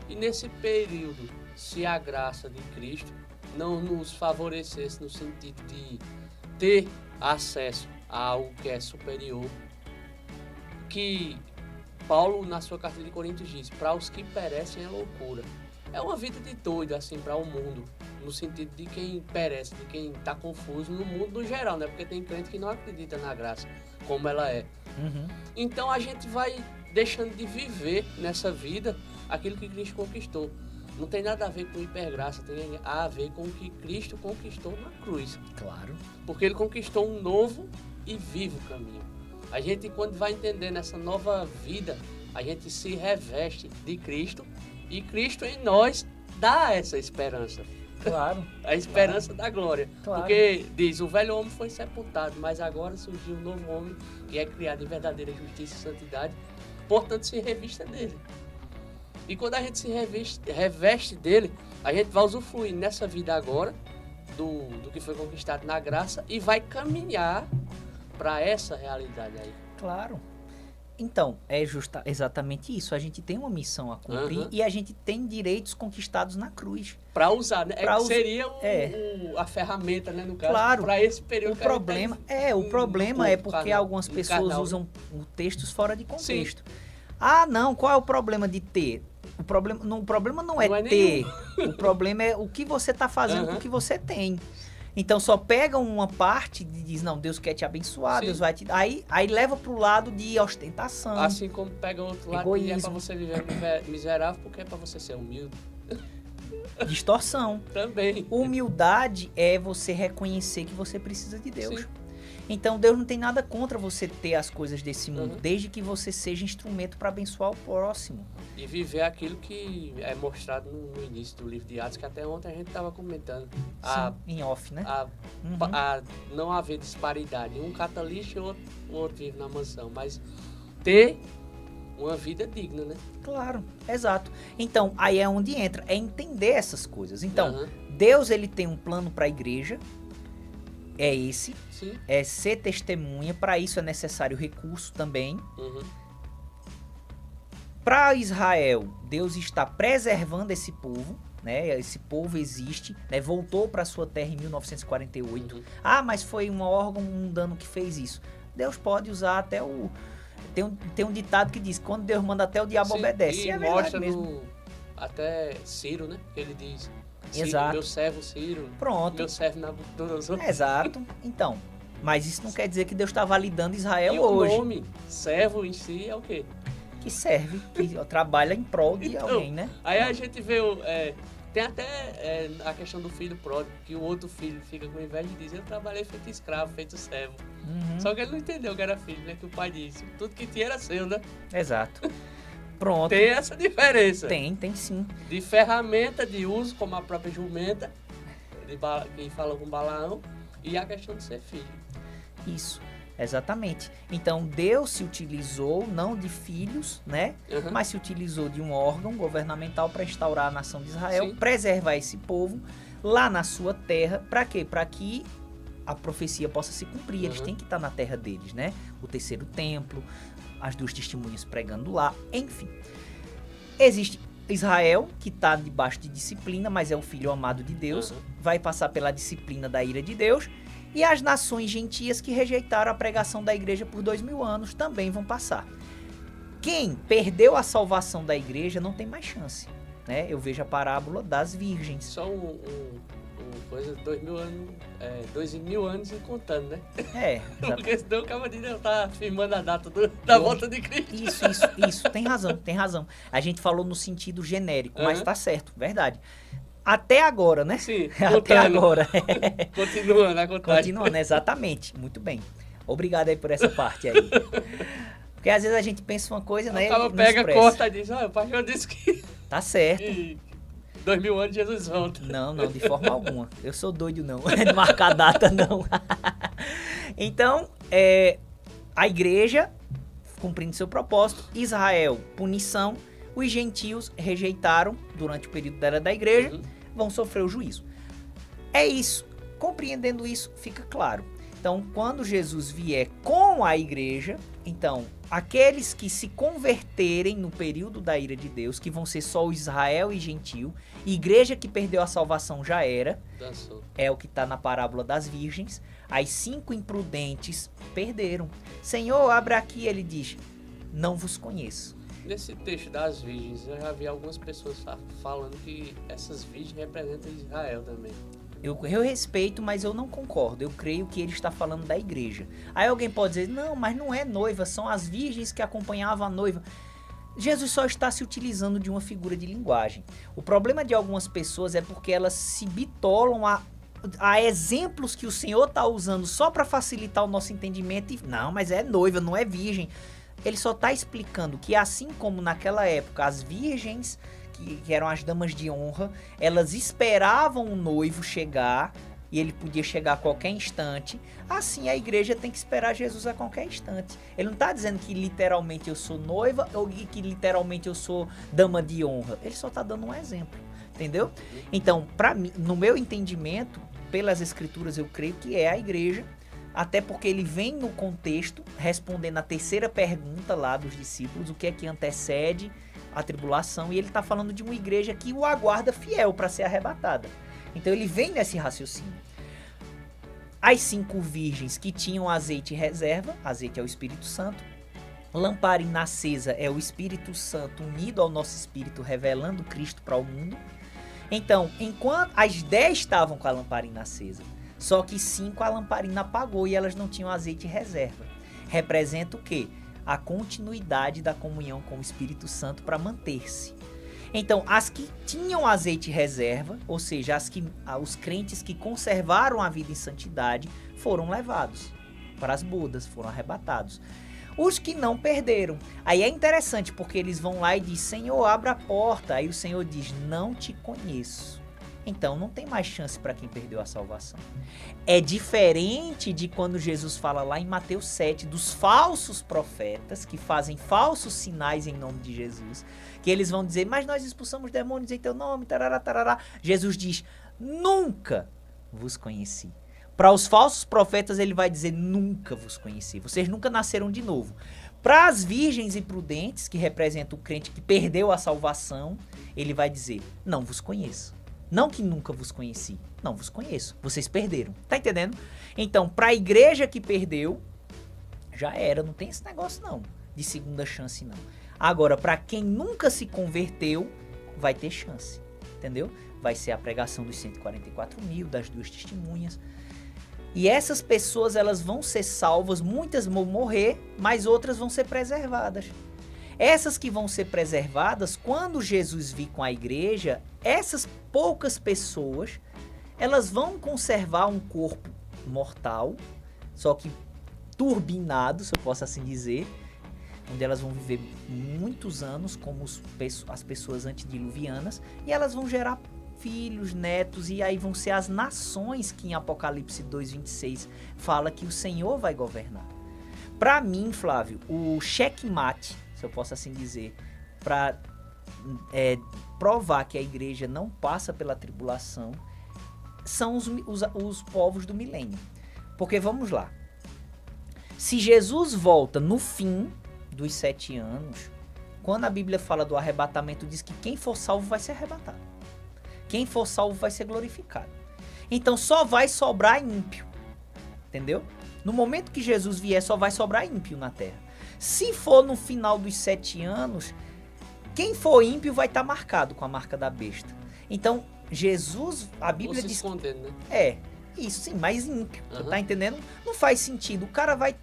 E nesse período, se a graça de Cristo não nos favorecesse no sentido de ter acesso a algo que é superior, que Paulo, na sua carta de Coríntios, diz: para os que perecem é loucura. É uma vida de doido, assim, para o mundo, no sentido de quem perece, de quem está confuso no mundo no geral, né? Porque tem crente que não acredita na graça, como ela é. Uhum. Então a gente vai deixando de viver nessa vida aquilo que Cristo conquistou. Não tem nada a ver com hipergraça, tem a ver com o que Cristo conquistou na cruz. Claro. Porque ele conquistou um novo e vivo caminho. A gente, quando vai entendendo essa nova vida, a gente se reveste de Cristo e Cristo em nós dá essa esperança. Claro. A esperança da glória. Claro. Porque diz, o velho homem foi sepultado, mas agora surgiu um novo homem que é criado em verdadeira justiça e santidade, portanto se revista dele. E quando a gente se reveste dele, a gente vai usufruir nessa vida agora do que foi conquistado na graça e vai caminhar para essa realidade aí. Claro. Então, é exatamente isso. A gente tem uma missão a cumprir e a gente tem direitos conquistados na cruz. Para usar, né? Seria a ferramenta, né, no caso, claro, para esse período. O problema é porque algumas pessoas usam textos fora de contexto. Sim. Ah, não, qual é o problema de ter? O problema não é ter. Nenhum. O problema é o que você está fazendo com o que você tem. Então só pega uma parte e diz, não, Deus quer te abençoar, sim, Deus vai te... Aí leva pro lado de ostentação. Assim como pega outro lado que é para você viver miserável, porque é para você ser humilde. Distorção. Também. Humildade é você reconhecer que você precisa de Deus. Sim. Então Deus não tem nada contra você ter as coisas desse mundo, desde que você seja instrumento para abençoar o próximo. E viver aquilo que é mostrado no início do livro de Atos, que até ontem a gente estava comentando. Sim, em off, né? A não haver disparidade. Um cata lixo e o outro vive na mansão. Mas ter uma vida digna, né? Claro, exato. Então, aí é onde entra, é entender essas coisas. Então, Deus, ele tem um plano para a igreja, é esse, Sim. é ser testemunha, para isso é necessário recurso também. Uhum. Para Israel, Deus está preservando esse povo, né? Esse povo existe, né? Voltou para sua terra em 1948. Uhum. Ah, mas foi um órgão mundano que fez isso. Deus pode usar até o... Tem um ditado que diz, quando Deus manda até o diabo Sim, obedece. E é verdade mostra mesmo. até Ciro, né? Que ele diz, Ciro, Exato. meu servo Ciro, Pronto. meu servo Nabucodonosor. Exato. Então, mas isso não quer dizer que Deus está validando Israel E hoje. o nome servo em si é o quê? Que serve, que trabalha em prol de Então, alguém, né? Aí a gente vê, tem até a questão do filho pródigo, que o outro filho fica com inveja e diz, eu trabalhei feito escravo, feito servo. Uhum. Só que ele não entendeu que era filho, né? Que o pai disse, tudo que tinha era seu, né? Exato. Pronto. Tem essa diferença. Tem sim. De ferramenta de uso, como a própria jumenta, que fala com Balaão, e a questão de ser filho. Isso, exatamente. Então Deus se utilizou não de filhos, né? Uhum. Mas se utilizou de um órgão governamental para instaurar a nação de Israel, Sim. preservar esse povo lá na sua terra. Para quê? Para que a profecia possa se cumprir. Eles Uhum. têm que estar na terra deles, né? O terceiro templo, as duas testemunhas pregando lá, enfim. Existe Israel, que está debaixo de disciplina, mas é o filho amado de Deus, Uhum. vai passar pela disciplina da ira de Deus, e as nações gentias que rejeitaram a pregação da igreja por 2000 anos também vão passar. Quem perdeu a salvação da igreja não tem mais chance, né? Eu vejo a parábola das virgens. Só coisa de 2000 anos e contando, né? É, Porque senão o Cavadinho tá firmando a data da Eu- volta de Cristo. Isso, tem razão. A gente falou no sentido genérico, mas Uhum. tá certo, verdade. Até agora, né? Sim, Até contando. agora. Continuando a contagem. Continuando, exatamente. Muito bem. Obrigado aí por essa parte aí. Porque às vezes a gente pensa uma coisa, né? O cara e não pega, expressa. corta e diz, olha, o pastor disse que Tá certo. em 2000 anos Jesus volta. Não, de forma alguma. Eu sou doido, não. De marcar data, não. Então, a igreja cumprindo seu propósito, Israel, punição, os gentios rejeitaram durante o período da era da igreja, Uhum. vão sofrer o juízo. É isso. Compreendendo isso, fica claro. Então, quando Jesus vier com a igreja, então, aqueles que se converterem no período da ira de Deus, que vão ser só o Israel e gentio, igreja que perdeu a salvação já era, Dançou. é o que está na parábola das virgens. As 5 imprudentes perderam. Senhor, abre aqui, ele diz, não vos conheço. Nesse texto das virgens, eu já vi algumas pessoas falando que essas virgens representam Israel também. Eu respeito, mas eu não concordo. Eu creio que ele está falando da igreja. Aí alguém pode dizer, não, mas não é noiva, são as virgens que acompanhavam a noiva. Jesus só está se utilizando de uma figura de linguagem. O problema de algumas pessoas é porque elas se bitolam a exemplos que o Senhor está usando só para facilitar o nosso entendimento. E, não, mas é noiva, não é virgem. Ele só está explicando que assim como naquela época as virgens, que eram as damas de honra, elas esperavam o noivo chegar e ele podia chegar a qualquer instante, assim a igreja tem que esperar Jesus a qualquer instante. Ele não está dizendo que literalmente eu sou noiva ou que literalmente eu sou dama de honra. Ele só está dando um exemplo, entendeu? Então, para mim, no meu entendimento, pelas escrituras eu creio que é a igreja, até porque ele vem no contexto respondendo a terceira pergunta lá dos discípulos, o que é que antecede a tribulação, e ele está falando de uma igreja que o aguarda fiel para ser arrebatada. Então ele vem nesse raciocínio. As 5 virgens que tinham azeite em reserva, azeite é o Espírito Santo, lamparina acesa é o Espírito Santo unido ao nosso espírito, revelando Cristo para o mundo. Então, enquanto as 10 estavam com a lamparina acesa, só que 5 a lamparina apagou e elas não tinham azeite em reserva. Representa o quê? A continuidade da comunhão com o Espírito Santo para manter-se. Então, as que tinham azeite reserva, ou seja, os crentes que conservaram a vida em santidade, foram levados para as bodas, foram arrebatados. Os que não perderam. Aí é interessante, porque eles vão lá e dizem, Senhor, abra a porta. Aí o Senhor diz, não te conheço. Então não tem mais chance para quem perdeu a salvação. É diferente de quando Jesus fala lá em Mateus 7 dos falsos profetas que fazem falsos sinais em nome de Jesus, que eles vão dizer, mas nós expulsamos demônios em teu nome, tarará, tarará. Jesus diz, nunca vos conheci. Para os falsos profetas ele vai dizer, nunca vos conheci. Vocês nunca nasceram de novo. Para as virgens e prudentes, que representam o crente que perdeu a salvação, ele vai dizer, não vos conheço. Não que nunca vos conheci, não vos conheço. Vocês perderam. Tá entendendo? Então, para a igreja que perdeu, já era. Não tem esse negócio não, de segunda chance não. Agora, para quem nunca se converteu, vai ter chance. Entendeu? Vai ser a pregação dos 144 mil, das 2 testemunhas. E essas pessoas, elas vão ser salvas, muitas vão morrer, mas outras vão ser preservadas. Essas que vão ser preservadas, quando Jesus vir com a igreja, essas poucas pessoas, elas vão conservar um corpo mortal, só que turbinado, se eu posso assim dizer, onde elas vão viver muitos anos, como as pessoas antediluvianas, e elas vão gerar filhos, netos, e aí vão ser as nações que em Apocalipse 2:26 fala que o Senhor vai governar. Para mim, Flávio, o checkmate, se eu posso assim dizer, para provar que a igreja não passa pela tribulação, são os povos do milênio. Porque vamos lá, se Jesus volta no fim dos 7 anos, quando a Bíblia fala do arrebatamento, diz que quem for salvo vai ser arrebatado. Quem for salvo vai ser glorificado. Então só vai sobrar ímpio. Entendeu? No momento que Jesus vier, só vai sobrar ímpio na terra. Se for no final dos 7 anos, quem for ímpio vai estar marcado com a marca da besta. Então, Jesus, a Bíblia diz... escondendo, né? É, isso sim, mais ímpio. Uhum. Tá entendendo? Não faz sentido. O cara vai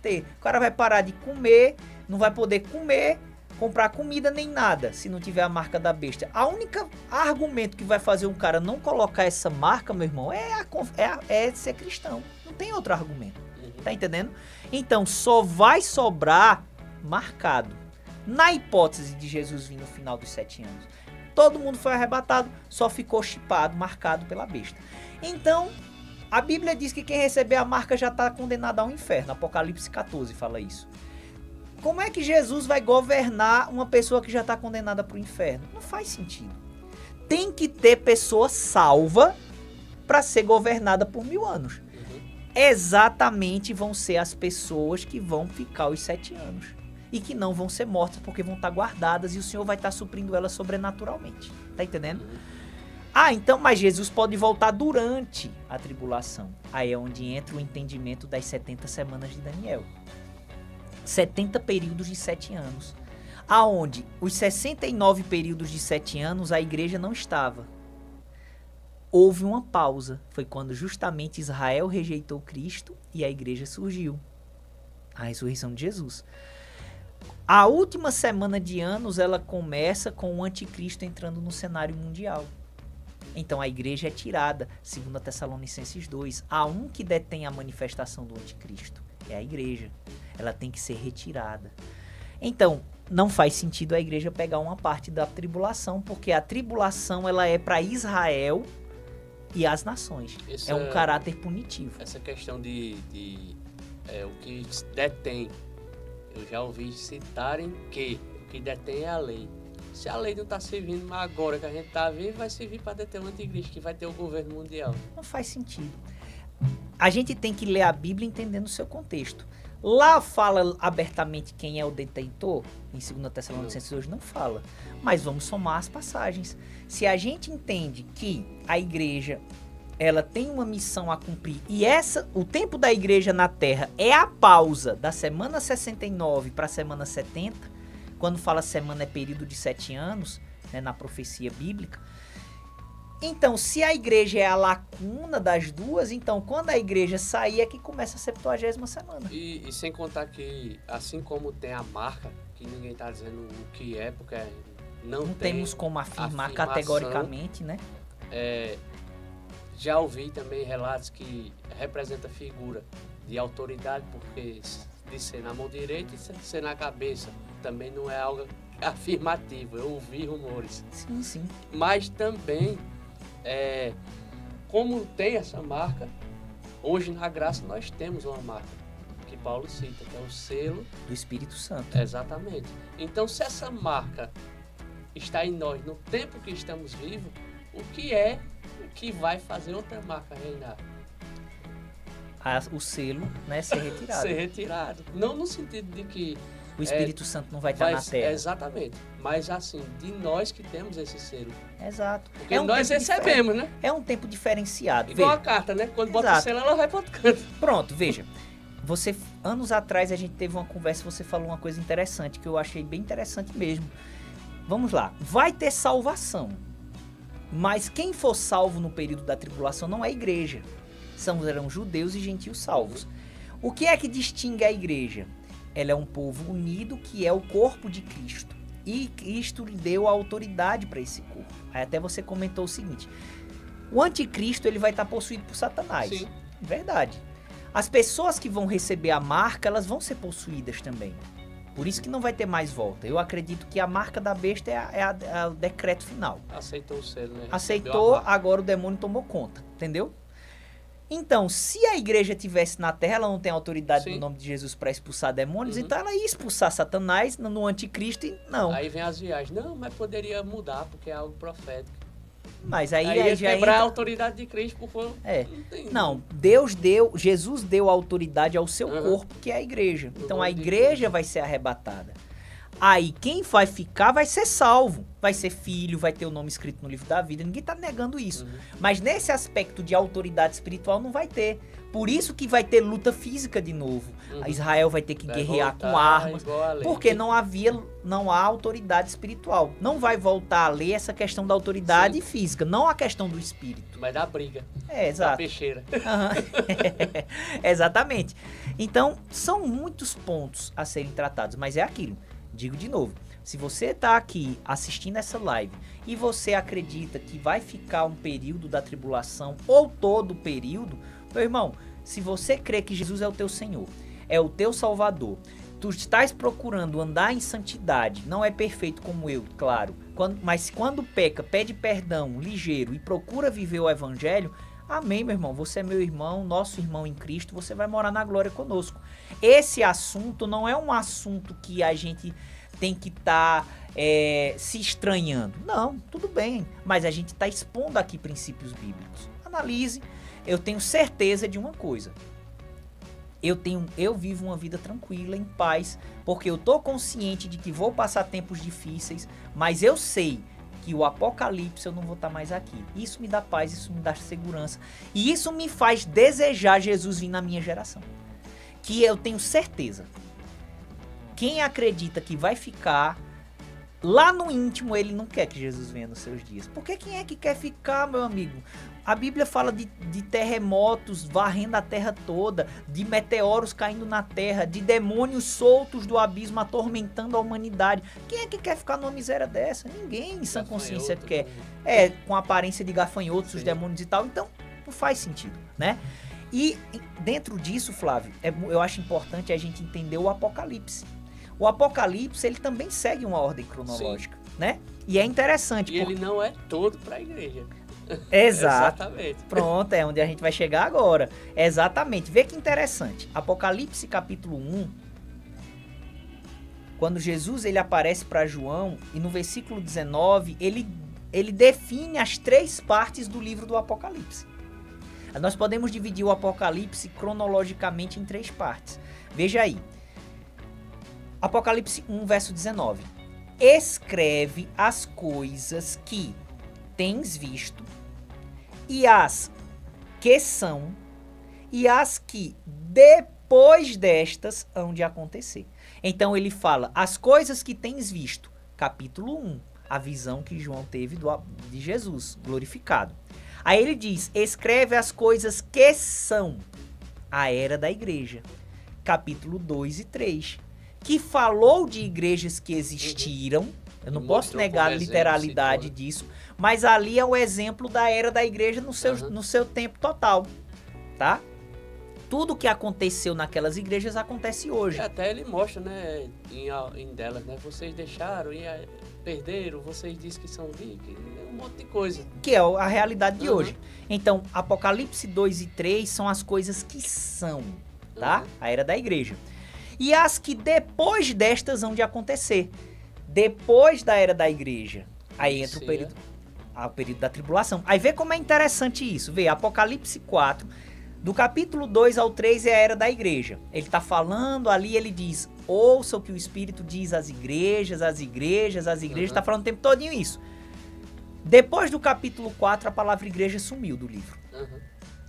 parar de comer, não vai poder comer, comprar comida nem nada, se não tiver a marca da besta. A única argumento que vai fazer um cara não colocar essa marca, meu irmão, é ser cristão. Não tem outro argumento. Tá entendendo? Então, só vai sobrar marcado. Na hipótese de Jesus vir no final dos 7 anos, todo mundo foi arrebatado, só ficou chipado, marcado pela besta. Então, a Bíblia diz que quem receber a marca já está condenado ao inferno. Apocalipse 14 fala isso. Como é que Jesus vai governar uma pessoa que já está condenada para o inferno? Não faz sentido. Tem que ter pessoa salva para ser governada por 1000 anos. Exatamente vão ser as pessoas que vão ficar os 7 anos. E que não vão ser mortas porque vão estar guardadas e o Senhor vai estar suprindo elas sobrenaturalmente. Tá entendendo? Então, mas Jesus pode voltar durante a tribulação. Aí é onde entra o entendimento das 70 semanas de Daniel. 70 períodos de 7 anos. Aonde os 69 períodos de 7 anos a igreja não estava. Houve uma pausa. Foi quando justamente Israel rejeitou Cristo e a igreja surgiu. A ressurreição de Jesus. A última semana de anos ela começa com o anticristo entrando no cenário mundial. Então a igreja é tirada, segundo Tessalonicenses 2. Há um que detém a manifestação do anticristo. É a igreja. Ela tem que ser retirada. Então, não faz sentido a igreja pegar uma parte da tribulação, porque a tribulação ela é para Israel e as nações. É um caráter punitivo. Essa questão de o que detém, eu já ouvi citarem que o que detém é a lei. Se a lei não está servindo, mas agora que a gente está vivo, vai servir para deter o anticristo, que vai ter o governo mundial. Não faz sentido. A gente tem que ler a Bíblia entendendo o seu contexto. Lá fala abertamente quem é o detentor, em 2 Tessalonicenses hoje não fala. Mas vamos somar as passagens. Se a gente entende que a igreja ela tem uma missão a cumprir e o tempo da igreja na terra é a pausa da semana 69 para a semana 70, quando fala semana é período de 7 anos, né, na profecia bíblica. Então, se a igreja é a lacuna das duas, então quando a igreja sair é que começa a 70ª semana. E sem contar que, assim como tem a marca, que ninguém está dizendo o que é, porque não temos como afirmar categoricamente, né? Já ouvi também relatos que representa figura de autoridade, porque de ser na mão direita e de ser na cabeça também não é algo afirmativo. Eu ouvi rumores. Sim, sim. Mas também, como tem essa marca, hoje na graça nós temos uma marca que Paulo cita, que é o selo do Espírito Santo. Exatamente. Então, se essa marca está em nós no tempo que estamos vivos, o que é que vai fazer outra marca reinar. O selo, né, ser retirado. Ser retirado. Não no sentido de que O Espírito Santo não vai estar na terra. Exatamente. Mas assim, de nós que temos esse selo. Exato. Porque nós recebemos, né? É um tempo diferenciado. Igual Veja. a carta, né? Quando Exato. bota o selo, ela vai para outro canto. Pronto, veja. Anos atrás a gente teve uma conversa e você falou uma coisa interessante, que eu achei bem interessante mesmo. Vamos lá. Vai ter salvação. Mas quem for salvo no período da tribulação não é a igreja. Serão judeus e gentios salvos. O que é que distingue a igreja? Ela é um povo unido que é o corpo de Cristo. E Cristo lhe deu a autoridade para esse corpo. Aí até você comentou o seguinte. O anticristo ele vai estar possuído por Satanás. Sim. Verdade. As pessoas que vão receber a marca, elas vão ser possuídas também. Por isso que não vai ter mais volta. Eu acredito que a marca da besta é o decreto final. Aceitou o selo, né? Aceitou, agora o demônio tomou conta. Entendeu? Então, se a igreja estivesse na terra, ela não tem autoridade no nome de Jesus para expulsar demônios, então ela ia expulsar Satanás no anticristo e não. Aí vem as viagens. Não, mas poderia mudar, porque é algo profético. Mas aí já quebrar entra... a autoridade de Cristo, porque não, Jesus deu autoridade ao seu corpo, que é a igreja. Então a igreja vai ser arrebatada. Aí quem vai ficar vai ser salvo, vai ser filho, vai ter o nome escrito no livro da vida, ninguém tá negando isso. Mas nesse aspecto de autoridade espiritual não vai ter. Por isso que vai ter luta física de novo. Israel vai ter que guerrear com armas, porque não há autoridade espiritual. Não vai voltar a ler essa questão da autoridade física, não a questão do espírito. Vai dar briga. Exato. Da peixeira. Exatamente. Então, são muitos pontos a serem tratados, mas é aquilo. Digo de novo, se você está aqui assistindo essa live e você acredita que vai ficar um período da tribulação ou todo o período, meu irmão, se você crê que Jesus é o teu Senhor, é o teu Salvador, tu estás procurando andar em santidade, não é perfeito como eu, claro, mas quando peca, pede perdão ligeiro e procura viver o Evangelho, amém, meu irmão, você é meu irmão, nosso irmão em Cristo, você vai morar na glória conosco. Esse assunto não é um assunto que a gente tem que estar se estranhando. Não, tudo bem, mas a gente está expondo aqui princípios bíblicos. Analise, eu tenho certeza de uma coisa. Eu vivo uma vida tranquila, em paz, porque eu estou consciente de que vou passar tempos difíceis, mas eu sei que o apocalipse eu não vou estar mais aqui. Isso me dá paz, isso me dá segurança. E isso me faz desejar Jesus vir na minha geração. Que eu tenho certeza. Quem acredita que vai ficar lá no íntimo, ele não quer que Jesus venha nos seus dias. Porque quem é que quer ficar, meu amigo? A Bíblia fala de terremotos varrendo a terra toda, de meteoros caindo na terra, de demônios soltos do abismo atormentando a humanidade. Quem é que quer ficar numa miséria dessa? Ninguém em sã consciência quer. Com aparência de gafanhotos, os demônios e tal. Então, não faz sentido, né? E dentro disso, Flávio, eu acho importante a gente entender o Apocalipse. O Apocalipse, ele também segue uma ordem cronológica, né? E é interessante. E ele não é todo para a igreja. Exatamente. Pronto, é onde a gente vai chegar agora. Exatamente. Vê que interessante. Apocalipse capítulo 1, quando Jesus ele aparece para João, e no versículo 19, ele define as 3 partes do livro do Apocalipse. Nós podemos dividir o Apocalipse cronologicamente em 3 partes. Veja aí. Apocalipse 1, verso 19. Escreve as coisas que tens visto, e as que são, e as que depois destas hão de acontecer. Então ele fala, as coisas que tens visto, capítulo 1, a visão que João teve de Jesus glorificado. Aí ele diz, escreve as coisas que são, a era da igreja, capítulo 2 e 3, que falou de igrejas que existiram. Eu não posso negar a literalidade disso, mas ali é o exemplo da era da igreja no seu tempo total, tá? Tudo que aconteceu naquelas igrejas acontece hoje. Até ele mostra, né, em delas, né, vocês deixaram e perderam, vocês dizem que são ricos, um monte de coisa. Que é a realidade de hoje. Então, Apocalipse 2 e 3 são as coisas que são, tá? A era da igreja. E as que depois destas hão de acontecer. Depois da era da igreja. Aí entra o período. ao período da tribulação. Aí vê como é interessante isso. Vê, Apocalipse 4, do capítulo 2 ao 3 é a era da igreja. Ele está falando ali, ele diz, ouça o que o Espírito diz às igrejas, está falando o tempo todinho isso. Depois do capítulo 4, a palavra igreja sumiu do livro.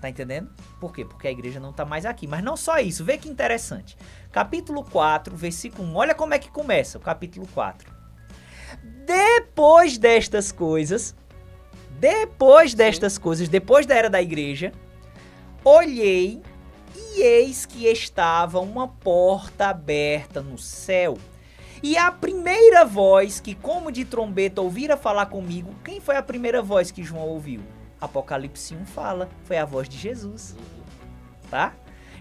Tá entendendo? Por quê? Porque a igreja não tá mais aqui. Mas não só isso, vê que interessante. Capítulo 4, versículo 1, olha como é que começa o capítulo 4. Depois destas coisas, depois da era da igreja, olhei e eis que estava uma porta aberta no céu. E a primeira voz que, como de trombeta, ouvira falar comigo, quem foi a primeira voz que João ouviu? Apocalipse 1 fala, foi a voz de Jesus, tá?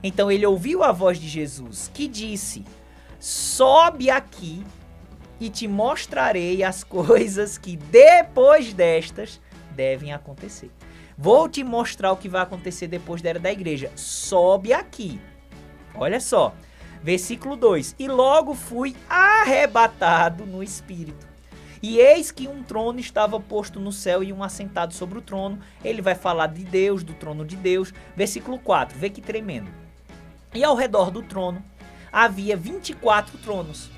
Então ele ouviu a voz de Jesus, que disse, sobe aqui e te mostrarei as coisas que depois destas devem acontecer. Vou te mostrar o que vai acontecer depois da era da igreja. Sobe aqui. Olha só. Versículo 2. E logo fui arrebatado no espírito. E eis que um trono estava posto no céu e um assentado sobre o trono. Ele vai falar de Deus, do trono de Deus. Versículo 4. Vê que tremendo. E ao redor do trono havia 24 tronos.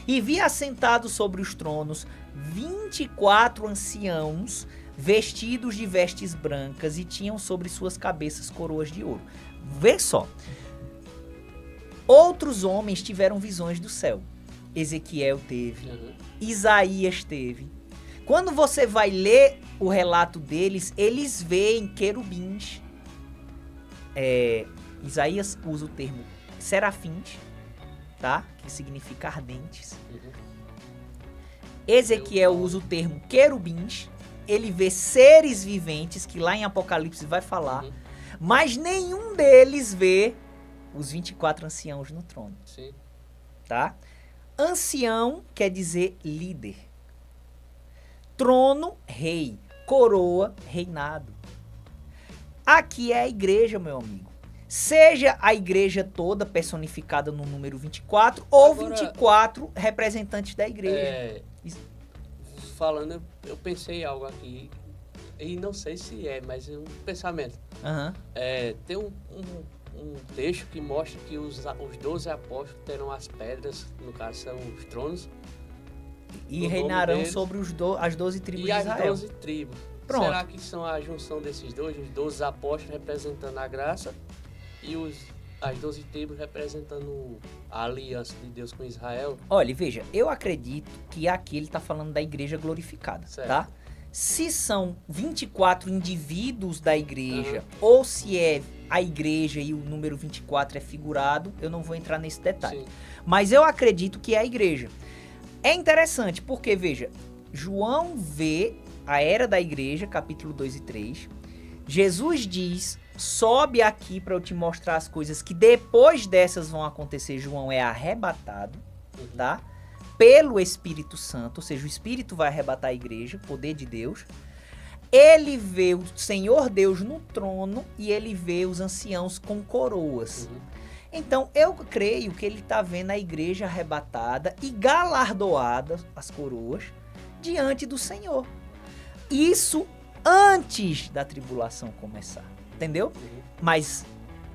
E vi assentados sobre os tronos 24 anciãos vestidos de vestes brancas e tinham sobre suas cabeças coroas de ouro. Vê só. Outros homens tiveram visões do céu. Ezequiel teve, Isaías teve. Quando você vai ler o relato deles, eles veem querubins. Isaías usa o termo serafins, tá? Que significa ardentes. Ezequiel usa o termo querubins. Ele vê seres viventes, que lá em Apocalipse vai falar, mas nenhum deles vê os 24 anciãos no trono. Sim. Tá? Ancião quer dizer líder. Trono, rei. Coroa, reinado. Aqui é a igreja, meu amigo. Seja a igreja toda personificada no número 24 ou agora, 24 representantes da igreja. Falando, eu pensei algo aqui, e não sei se mas é um pensamento. Tem um texto que mostra que os 12 apóstolos terão as pedras, no caso são os tronos. E reinarão deles, sobre as 12 tribos de Israel. E as 12 tribos. Pronto. Será que são a junção desses dois, os 12 apóstolos representando a graça e as 12 tribos representando a aliança de Deus com Israel? Olha, veja, eu acredito que aqui ele está falando da igreja glorificada, certo, tá? Se são 24 indivíduos da igreja, ou se é a igreja e o número 24 é figurado, eu não vou entrar nesse detalhe. Sim. Mas eu acredito que é a igreja. É interessante, porque, veja, João vê a era da igreja, capítulo 2 e 3. Jesus diz, sobe aqui para eu te mostrar as coisas que depois dessas vão acontecer. João é arrebatado, tá? Pelo Espírito Santo, ou seja, o Espírito vai arrebatar a igreja, poder de Deus. Ele vê o Senhor Deus no trono e ele vê os anciãos com coroas. Então, eu creio que ele está vendo a igreja arrebatada e galardoada, as coroas, diante do Senhor. Isso antes da tribulação começar, entendeu? Mas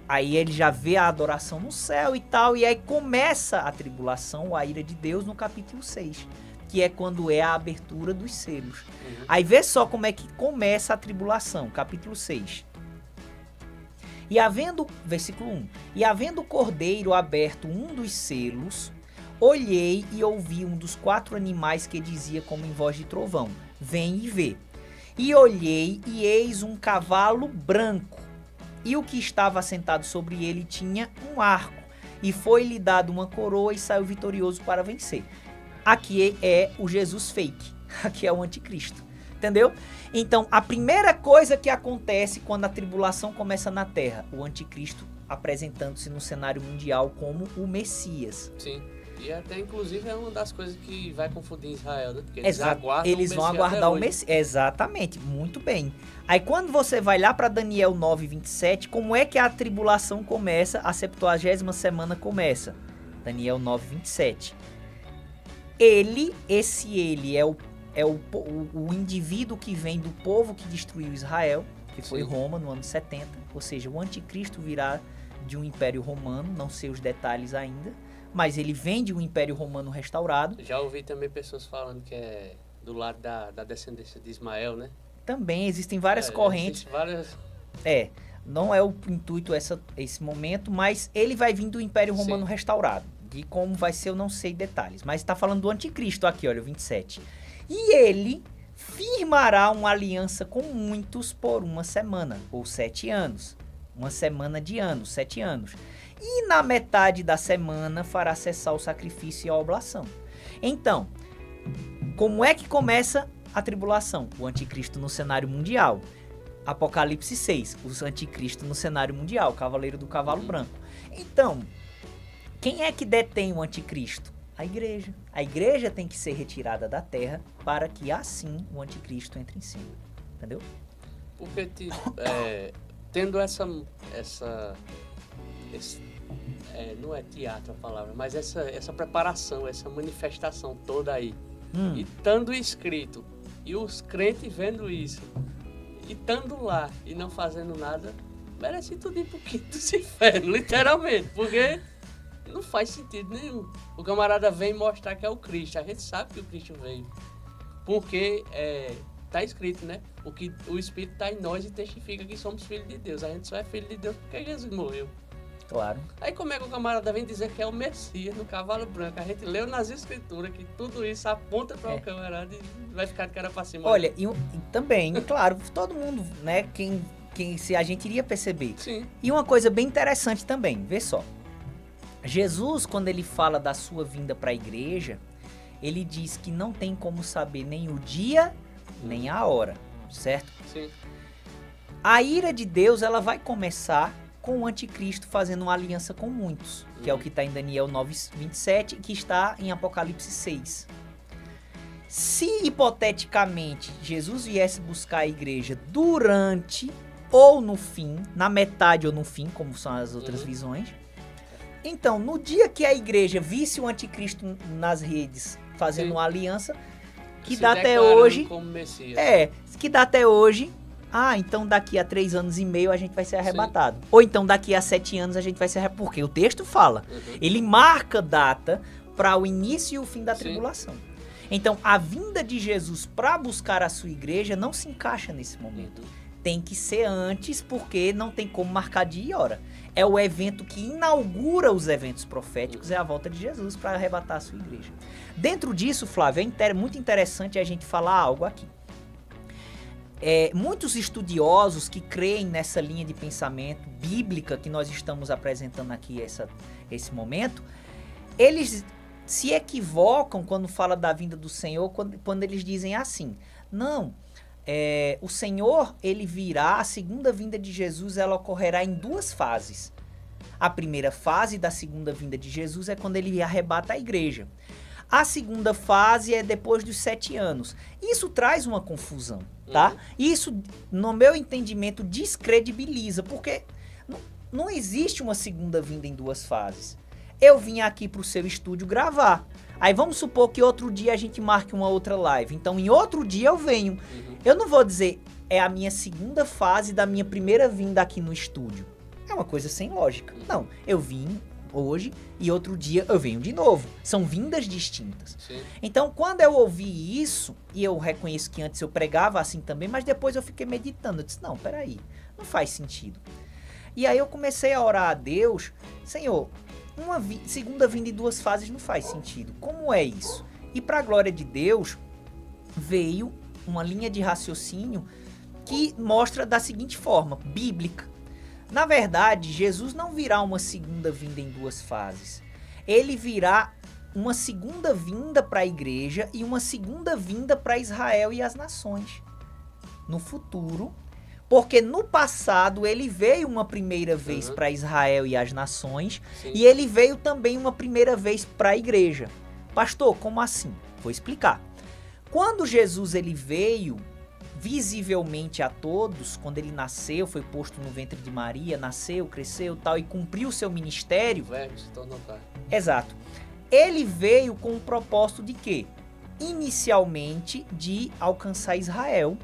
aí ele já vê a adoração no céu e tal, e aí começa a tribulação, a ira de Deus no capítulo 6, que é quando é a abertura dos selos. Aí vê só como é que começa a tribulação, capítulo 6. E havendo, versículo 1, e havendo o cordeiro aberto um dos selos, olhei e ouvi um dos 4 animais que dizia como em voz de trovão, vem e vê. E olhei e eis um cavalo branco, e o que estava assentado sobre ele tinha um arco, e foi-lhe dado uma coroa e saiu vitorioso para vencer. Aqui é o Jesus fake, aqui é o anticristo, entendeu? Então, a primeira coisa que acontece quando a tribulação começa na Terra, o anticristo apresentando-se no cenário mundial como o Messias. Sim, e até inclusive é uma das coisas que vai confundir Israel, né? Porque eles vão aguardar o Messias. Exatamente, muito bem. Aí quando você vai lá para Daniel 9:27, como é que a tribulação começa, a 70ª semana começa? Daniel 9:27. Ele é o é o indivíduo que vem do povo que destruiu Israel, que foi Sim. Roma no ano 70, ou seja, o anticristo virá de um império romano, não sei os detalhes ainda, mas ele vem de um império romano restaurado. Já ouvi também pessoas falando que é do lado da descendência de Ismael, né? Também existem várias correntes. Existem várias... Não é o intuito esse momento, mas ele vai vir do Império Romano Sim. restaurado. De como vai ser, eu não sei detalhes. Mas está falando do anticristo aqui, olha, o 27. E ele firmará uma aliança com muitos por uma semana, ou 7 anos. Uma semana de anos, 7 anos. E na metade da semana fará cessar o sacrifício e a oblação. Então, como é que começa a tribulação? O anticristo no cenário mundial. Apocalipse 6, os anticristo no cenário mundial, o cavaleiro do cavalo branco. Então, quem é que detém o anticristo? A igreja. A igreja tem que ser retirada da terra para que assim o anticristo entre em cena. Entendeu? Porque tendo não é teatro a palavra, mas essa preparação, essa manifestação toda aí, e estando escrito, e os crentes vendo isso, e estando lá e não fazendo nada, merece tudo ir pro quinto dos infernos, literalmente, porque não faz sentido nenhum. O camarada vem mostrar que é o Cristo, a gente sabe que o Cristo veio, porque tá escrito, né? O Espírito está em nós e testifica que somos filhos de Deus. A gente só é filho de Deus porque Jesus morreu. Claro. Aí como é que o camarada vem dizer que é o Messias no cavalo branco? A gente leu nas escrituras que tudo isso aponta para o camarada e vai ficar de cara para cima. Olha, e também, claro, todo mundo, né, se a gente iria perceber. Sim. E uma coisa bem interessante também, vê só. Jesus, quando ele fala da sua vinda para a igreja, ele diz que não tem como saber nem o dia, nem a hora, certo? Sim. A ira de Deus, ela vai começar com o anticristo fazendo uma aliança com muitos, que é o que está em Daniel 9:27 e que está em Apocalipse 6. Se, hipoteticamente, Jesus viesse buscar a igreja durante ou no fim, na metade ou no fim, como são as outras visões, então, no dia que a igreja visse o anticristo nas redes fazendo uma aliança, que dá até hoje... como Messias. Que dá até hoje... então daqui a 3 anos e meio a gente vai ser arrebatado. Ou então daqui a 7 anos a gente vai ser arrebatado. Porque o texto fala. Ele marca data para o início e o fim da tribulação. Então a vinda de Jesus para buscar a sua igreja não se encaixa nesse momento. Tem que ser antes, porque não tem como marcar dia e hora. É o evento que inaugura os eventos proféticos, é a volta de Jesus para arrebatar a sua igreja. Dentro disso, Flávio, é muito interessante a gente falar algo aqui. Muitos estudiosos que creem nessa linha de pensamento bíblica que nós estamos apresentando aqui esse momento, eles se equivocam quando fala da vinda do Senhor, quando eles dizem assim, não, o Senhor, ele virá, a segunda vinda de Jesus, ela ocorrerá em 2 fases. A primeira fase da segunda vinda de Jesus é quando ele arrebata a igreja. A segunda fase é depois dos 7 anos. Isso traz uma confusão, tá? Isso, no meu entendimento, descredibiliza, porque não existe uma segunda vinda em 2 fases. Eu vim aqui pro seu estúdio gravar. Aí vamos supor que outro dia a gente marque uma outra live. Então, em outro dia eu venho. Eu não vou dizer, é a minha segunda fase da minha primeira vinda aqui no estúdio. É uma coisa sem lógica. Não, eu vim hoje e outro dia eu venho de novo. São vindas distintas. Sim. Então, quando eu ouvi isso, e eu reconheço que antes eu pregava assim também, mas depois eu fiquei meditando. Eu disse, não, peraí, não faz sentido. E aí eu comecei a orar a Deus, Senhor, uma segunda vinda em 2 fases não faz sentido. Como é isso? E para a glória de Deus, veio uma linha de raciocínio que mostra da seguinte forma, bíblica. Na verdade, Jesus não virá uma segunda vinda em 2 fases. Ele virá uma segunda vinda para a igreja e uma segunda vinda para Israel e as nações. No futuro, porque no passado ele veio uma primeira vez para Israel e as nações, e ele veio também uma primeira vez para a igreja. Pastor, como assim? Vou explicar. Quando Jesus ele veio visivelmente a todos, quando ele nasceu, foi posto no ventre de Maria, nasceu, cresceu, tal, e cumpriu seu ministério. O verbo se tornou carne. Exato. Ele veio com o propósito de quê? inicialmente de alcançar Israel,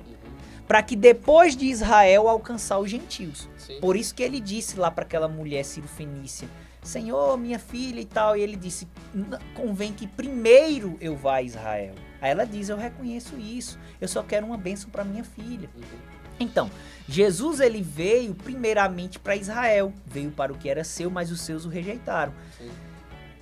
para que depois de Israel alcançar os gentios. Sim. Por isso que ele disse lá para aquela mulher Cirofenícia, Senhor, minha filha e tal, e ele disse, convém que primeiro eu vá a Israel. Aí ela diz, eu reconheço isso, eu só quero uma bênção para minha filha. Então, Jesus ele veio primeiramente para Israel, veio para o que era seu, mas os seus o rejeitaram.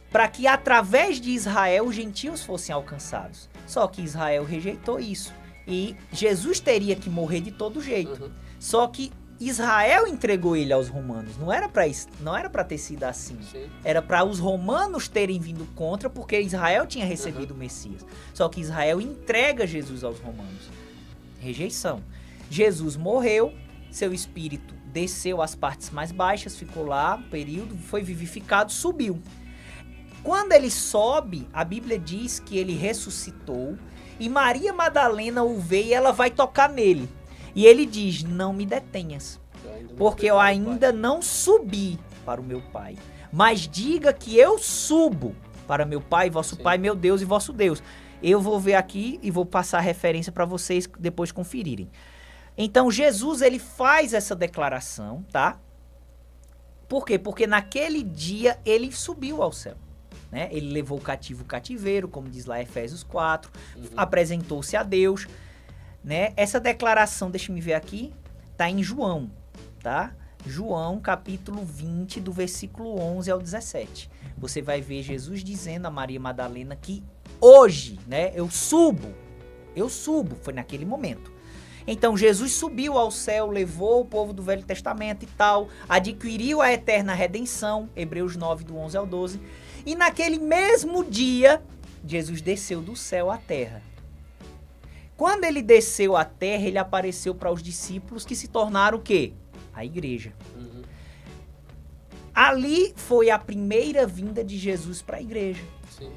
Para que através de Israel os gentios fossem alcançados. Só que Israel rejeitou isso. E Jesus teria que morrer de todo jeito. Só que Israel entregou ele aos romanos. Não era para ter sido assim. Sim. Era para os romanos terem vindo contra, porque Israel tinha recebido o Messias. Só que Israel entrega Jesus aos romanos. Rejeição. Jesus morreu, seu espírito desceu às partes mais baixas, ficou lá um período, foi vivificado, subiu. Quando ele sobe, a Bíblia diz que ele ressuscitou, e Maria Madalena o vê e ela vai tocar nele. E ele diz, não me detenhas, porque eu ainda não subi para o meu Pai. Mas diga que eu subo para meu Pai, vosso Sim. Pai, meu Deus e vosso Deus. Eu vou ver aqui e vou passar a referência para vocês depois conferirem. Então Jesus ele faz essa declaração, tá? Por quê? Porque naquele dia ele subiu ao céu. Né? Ele levou o cativo o cativeiro, como diz lá Efésios 4, apresentou-se a Deus, né? Essa declaração, deixa eu ver aqui, tá em João, tá? João capítulo 20, do versículo 11 ao 17. Você vai ver Jesus dizendo a Maria Madalena que hoje, né, eu subo, foi naquele momento. Então Jesus subiu ao céu, levou o povo do Velho Testamento e tal, adquiriu a eterna redenção, Hebreus 9, do 11 ao 12, e naquele mesmo dia, Jesus desceu do céu à terra. Quando ele desceu à terra, ele apareceu para os discípulos que se tornaram o quê? A igreja. Ali foi a primeira vinda de Jesus para a igreja. Sim.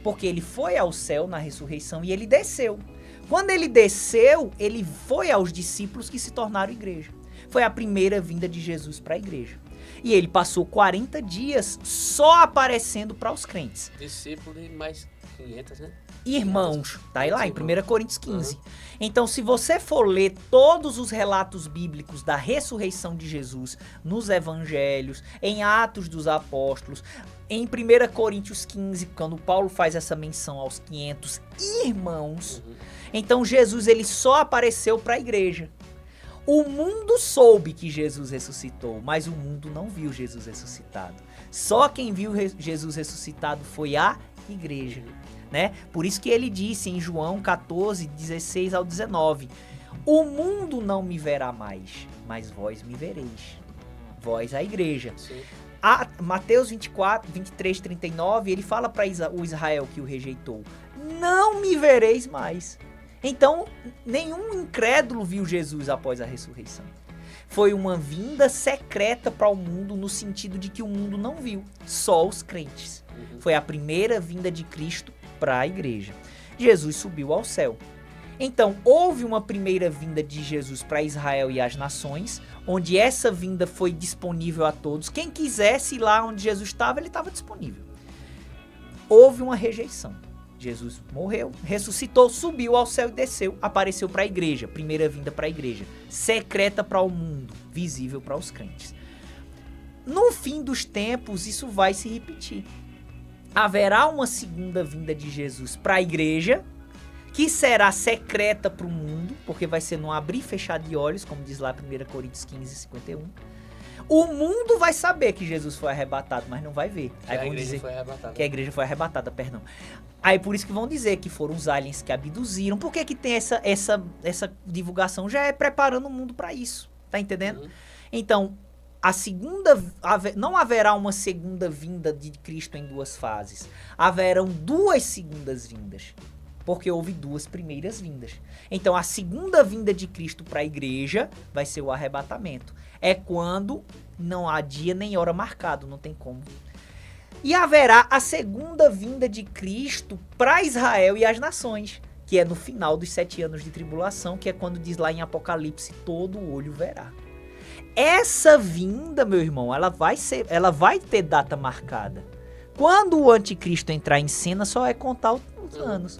Porque ele foi ao céu na ressurreição e ele desceu. Quando ele desceu, ele foi aos discípulos que se tornaram igreja. Foi a primeira vinda de Jesus para a igreja. E ele passou 40 dias só aparecendo para os crentes. Discípulo e mais 500, né? Irmãos, tá aí lá em 1 Coríntios 15. Uhum. Então, se você for ler todos os relatos bíblicos da ressurreição de Jesus nos evangelhos, em Atos dos Apóstolos, em 1 Coríntios 15, quando Paulo faz essa menção aos 500 irmãos, então Jesus ele só apareceu para a igreja. O mundo soube que Jesus ressuscitou, mas o mundo não viu Jesus ressuscitado. Só quem viu Jesus ressuscitado foi a igreja, né? Por isso que ele disse em João 14, 16 ao 19, o mundo não me verá mais, mas vós me vereis. Vós, a igreja. Sim. Mateus 24, 23, 39, ele fala para o Israel que o rejeitou, não me vereis mais. Então, nenhum incrédulo viu Jesus após a ressurreição. Foi uma vinda secreta para o mundo, no sentido de que o mundo não viu, só os crentes. Foi a primeira vinda de Cristo para a igreja. Jesus subiu ao céu. Então, houve uma primeira vinda de Jesus para Israel e as nações, onde essa vinda foi disponível a todos. Quem quisesse ir lá onde Jesus estava, ele estava disponível. Houve uma rejeição. Jesus morreu, ressuscitou, subiu ao céu e desceu, apareceu para a igreja, primeira vinda para a igreja, secreta para o mundo, visível para os crentes. No fim dos tempos, isso vai se repetir. Haverá uma segunda vinda de Jesus para a igreja, que será secreta para o mundo, porque vai ser num abrir e fechar de olhos, como diz lá 1 Coríntios 15, 51. O mundo vai saber que Jesus foi arrebatado, mas não vai ver. Aí vão dizer que a igreja foi arrebatada, perdão. Aí por isso que vão dizer que foram os aliens que abduziram. Por que que tem essa divulgação? Já é preparando o mundo para isso, tá entendendo? Então, não haverá uma segunda vinda de Cristo em duas fases. Haverão duas segundas vindas, porque houve duas primeiras vindas. Então, a segunda vinda de Cristo para a igreja vai ser o arrebatamento. É quando não há dia nem hora marcado, não tem como. E haverá a segunda vinda de Cristo para Israel e as nações, que é no final dos 7 anos de tribulação, que é quando diz lá em Apocalipse, todo olho verá. Essa vinda, meu irmão, ela vai ter data marcada. Quando o anticristo entrar em cena, só é contar os anos.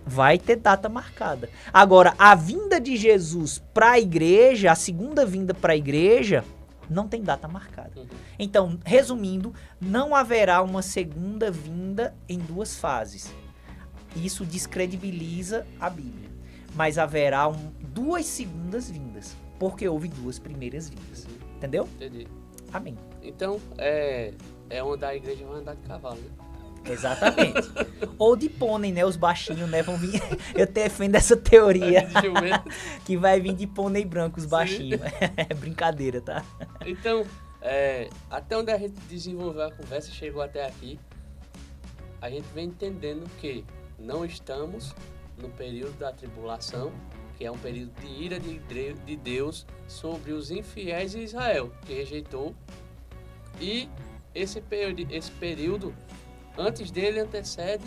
Vai ter data marcada. Agora, a vinda de Jesus para a igreja, a segunda vinda para a igreja, não tem data marcada. Então, resumindo, não haverá uma segunda vinda em 2 fases. Isso descredibiliza a Bíblia. Mas haverá 2 segundas vindas, porque houve 2 primeiras vindas. Entendeu? Entendi. Amém. Então, é onde a igreja vai andar de cavalo, né? Exatamente. Ou de pônei, né? Os baixinhos, né? Vão vir. Eu defendo essa teoria. Que vai vir de pônei branco, os baixinhos. É brincadeira, tá? Então, até onde a gente desenvolveu a conversa, chegou até aqui, a gente vem entendendo que não estamos no período da tribulação, que é um período de ira de Deus sobre os infiéis de Israel, que rejeitou. E esse período, antes dele, antecede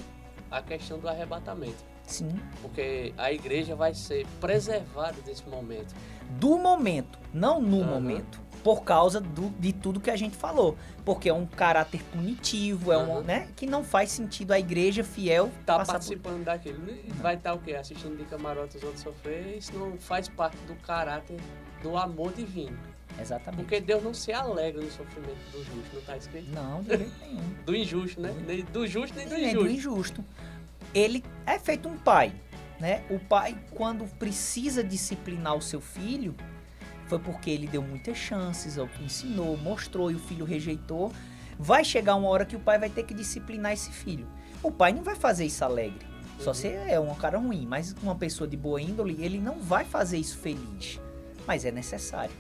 a questão do arrebatamento. Sim. Porque a igreja vai ser preservada desse momento. Do momento, não no momento. Por causa de tudo que a gente falou. Porque é um caráter punitivo, né, que não faz sentido a igreja fiel tá participando daquilo. Vai estar o quê? Assistindo de camarote os outros sofrer. Isso não faz parte do caráter do amor divino. Exatamente. Porque Deus não se alegra no sofrimento do justo, não está escrito? Não, de jeito nenhum. Do injusto, né? Nem do justo, nem do injusto. Nem do injusto. Ele é feito um pai, né? O pai, quando precisa disciplinar o seu filho, foi porque ele deu muitas chances, ensinou, mostrou e o filho rejeitou. Vai chegar uma hora que o pai vai ter que disciplinar esse filho. O pai não vai fazer isso alegre. Só se é um cara ruim, mas uma pessoa de boa índole, ele não vai fazer isso feliz. Mas é necessário.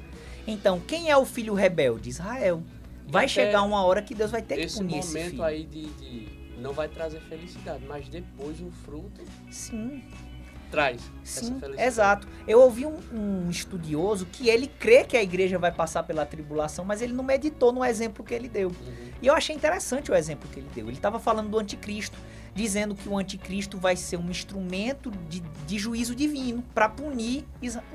Então, quem é o filho rebelde? Israel. Vai chegar uma hora que Deus vai ter que punir esse filho. Esse momento aí não vai trazer felicidade, mas depois o fruto... Sim. Traz essa felicidade. Exato. Eu ouvi um estudioso que ele crê que a igreja vai passar pela tribulação, mas ele não meditou no exemplo que ele deu. E eu achei interessante o exemplo que ele deu. Ele estava falando do anticristo, dizendo que o anticristo vai ser um instrumento de juízo divino para punir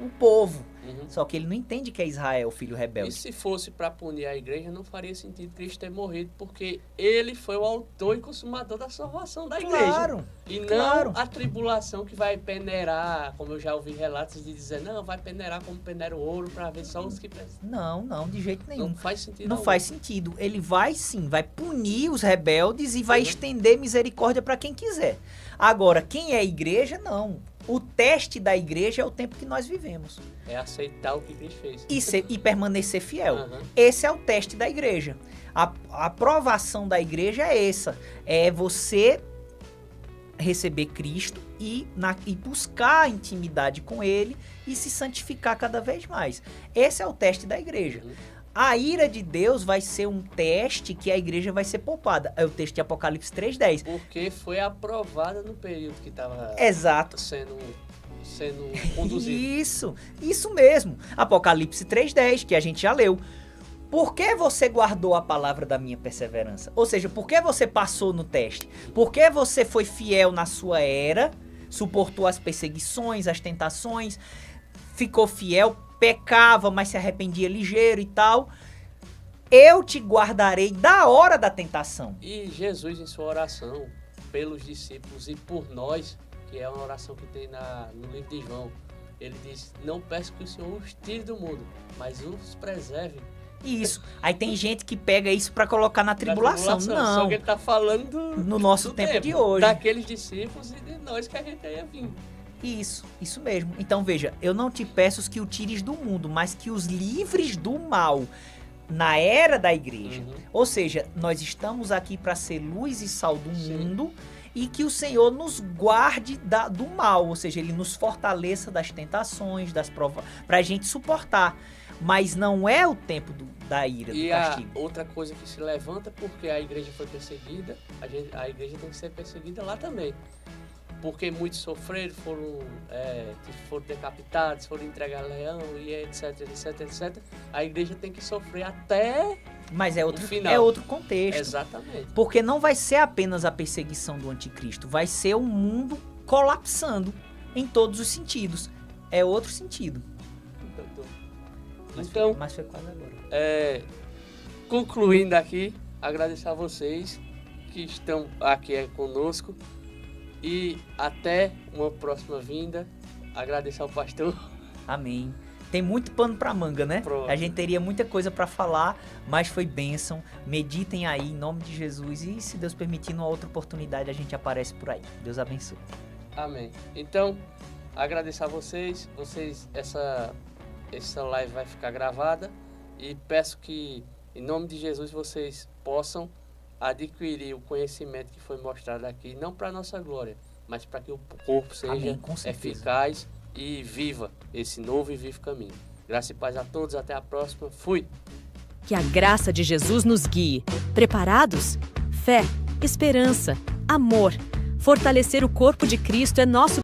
o povo. Só que ele não entende que é Israel, o filho rebelde. E se fosse para punir a igreja, não faria sentido Cristo ter morrido, porque ele foi o autor e consumador da salvação da igreja. Claro. E não a tribulação que vai peneirar, como eu já ouvi relatos de dizer, não, vai peneirar como peneira o ouro para ver só os que prestam. Não, de jeito nenhum. Não faz sentido. Não faz sentido. Ele vai punir os rebeldes e vai estender misericórdia para quem quiser. Agora, quem é a igreja, não. O teste da igreja é o tempo que nós vivemos. É aceitar o que Cristo fez. E permanecer fiel. Esse é o teste da igreja. A aprovação da igreja é essa. É você receber Cristo e buscar a intimidade com Ele e se santificar cada vez mais. Esse é o teste da igreja. A ira de Deus vai ser um teste que a igreja vai ser poupada. É o texto de Apocalipse 3:10. Porque foi aprovada no período que estava sendo conduzido. Isso mesmo. Apocalipse 3:10, que a gente já leu. Por que você guardou a palavra da minha perseverança? Ou seja, por que você passou no teste? Por que você foi fiel na sua era, suportou as perseguições, as tentações, ficou fiel, pecava, mas se arrependia ligeiro e tal. Eu te guardarei da hora da tentação. E Jesus, em sua oração pelos discípulos e por nós, que é uma oração que tem no livro de João, ele diz, não peço que o Senhor os tire do mundo, mas os preserve. Isso. Aí tem gente que pega isso para colocar na tribulação. Não. Só que ele tá falando no nosso tempo de hoje. Daqueles discípulos e de nós que a gente ia vir. Isso mesmo. Então veja, eu não te peço que o tires do mundo, mas que os livres do mal na era da igreja. Ou seja, nós estamos aqui para ser luz e sal do mundo e que o Senhor nos guarde do mal, ou seja, Ele nos fortaleça das tentações, das provas, para a gente suportar. Mas não é o tempo da ira, do castigo. E a outra coisa que se levanta, porque a igreja foi perseguida, a igreja tem que ser perseguida lá também. Porque muitos sofreram, foram decapitados, foram entregados a leão, e etc. A igreja tem que sofrer até Mas é outro, o final. É outro contexto. Exatamente. Porque não vai ser apenas a perseguição do anticristo, vai ser o mundo colapsando em todos os sentidos. É outro sentido. Mas foi quase agora. Concluindo aqui, agradecer a vocês que estão aqui conosco. E até uma próxima vinda. Agradeço ao pastor. Amém. Tem muito pano pra manga, né? Pronto. A gente teria muita coisa pra falar, mas foi bênção. Meditem aí em nome de Jesus e, se Deus permitir, numa outra oportunidade a gente aparece por aí. Deus abençoe. Amém. Então, agradeço a vocês. Essa live vai ficar gravada e peço que, em nome de Jesus, vocês possam adquirir o conhecimento que foi mostrado aqui, não para nossa glória, mas para que o corpo seja Amém, com certeza. eficaz e viva esse novo e vivo caminho. Graça e paz a todos, até a próxima. Fui! Que a graça de Jesus nos guie. Preparados? Fé, esperança, amor. Fortalecer o corpo de Cristo é nosso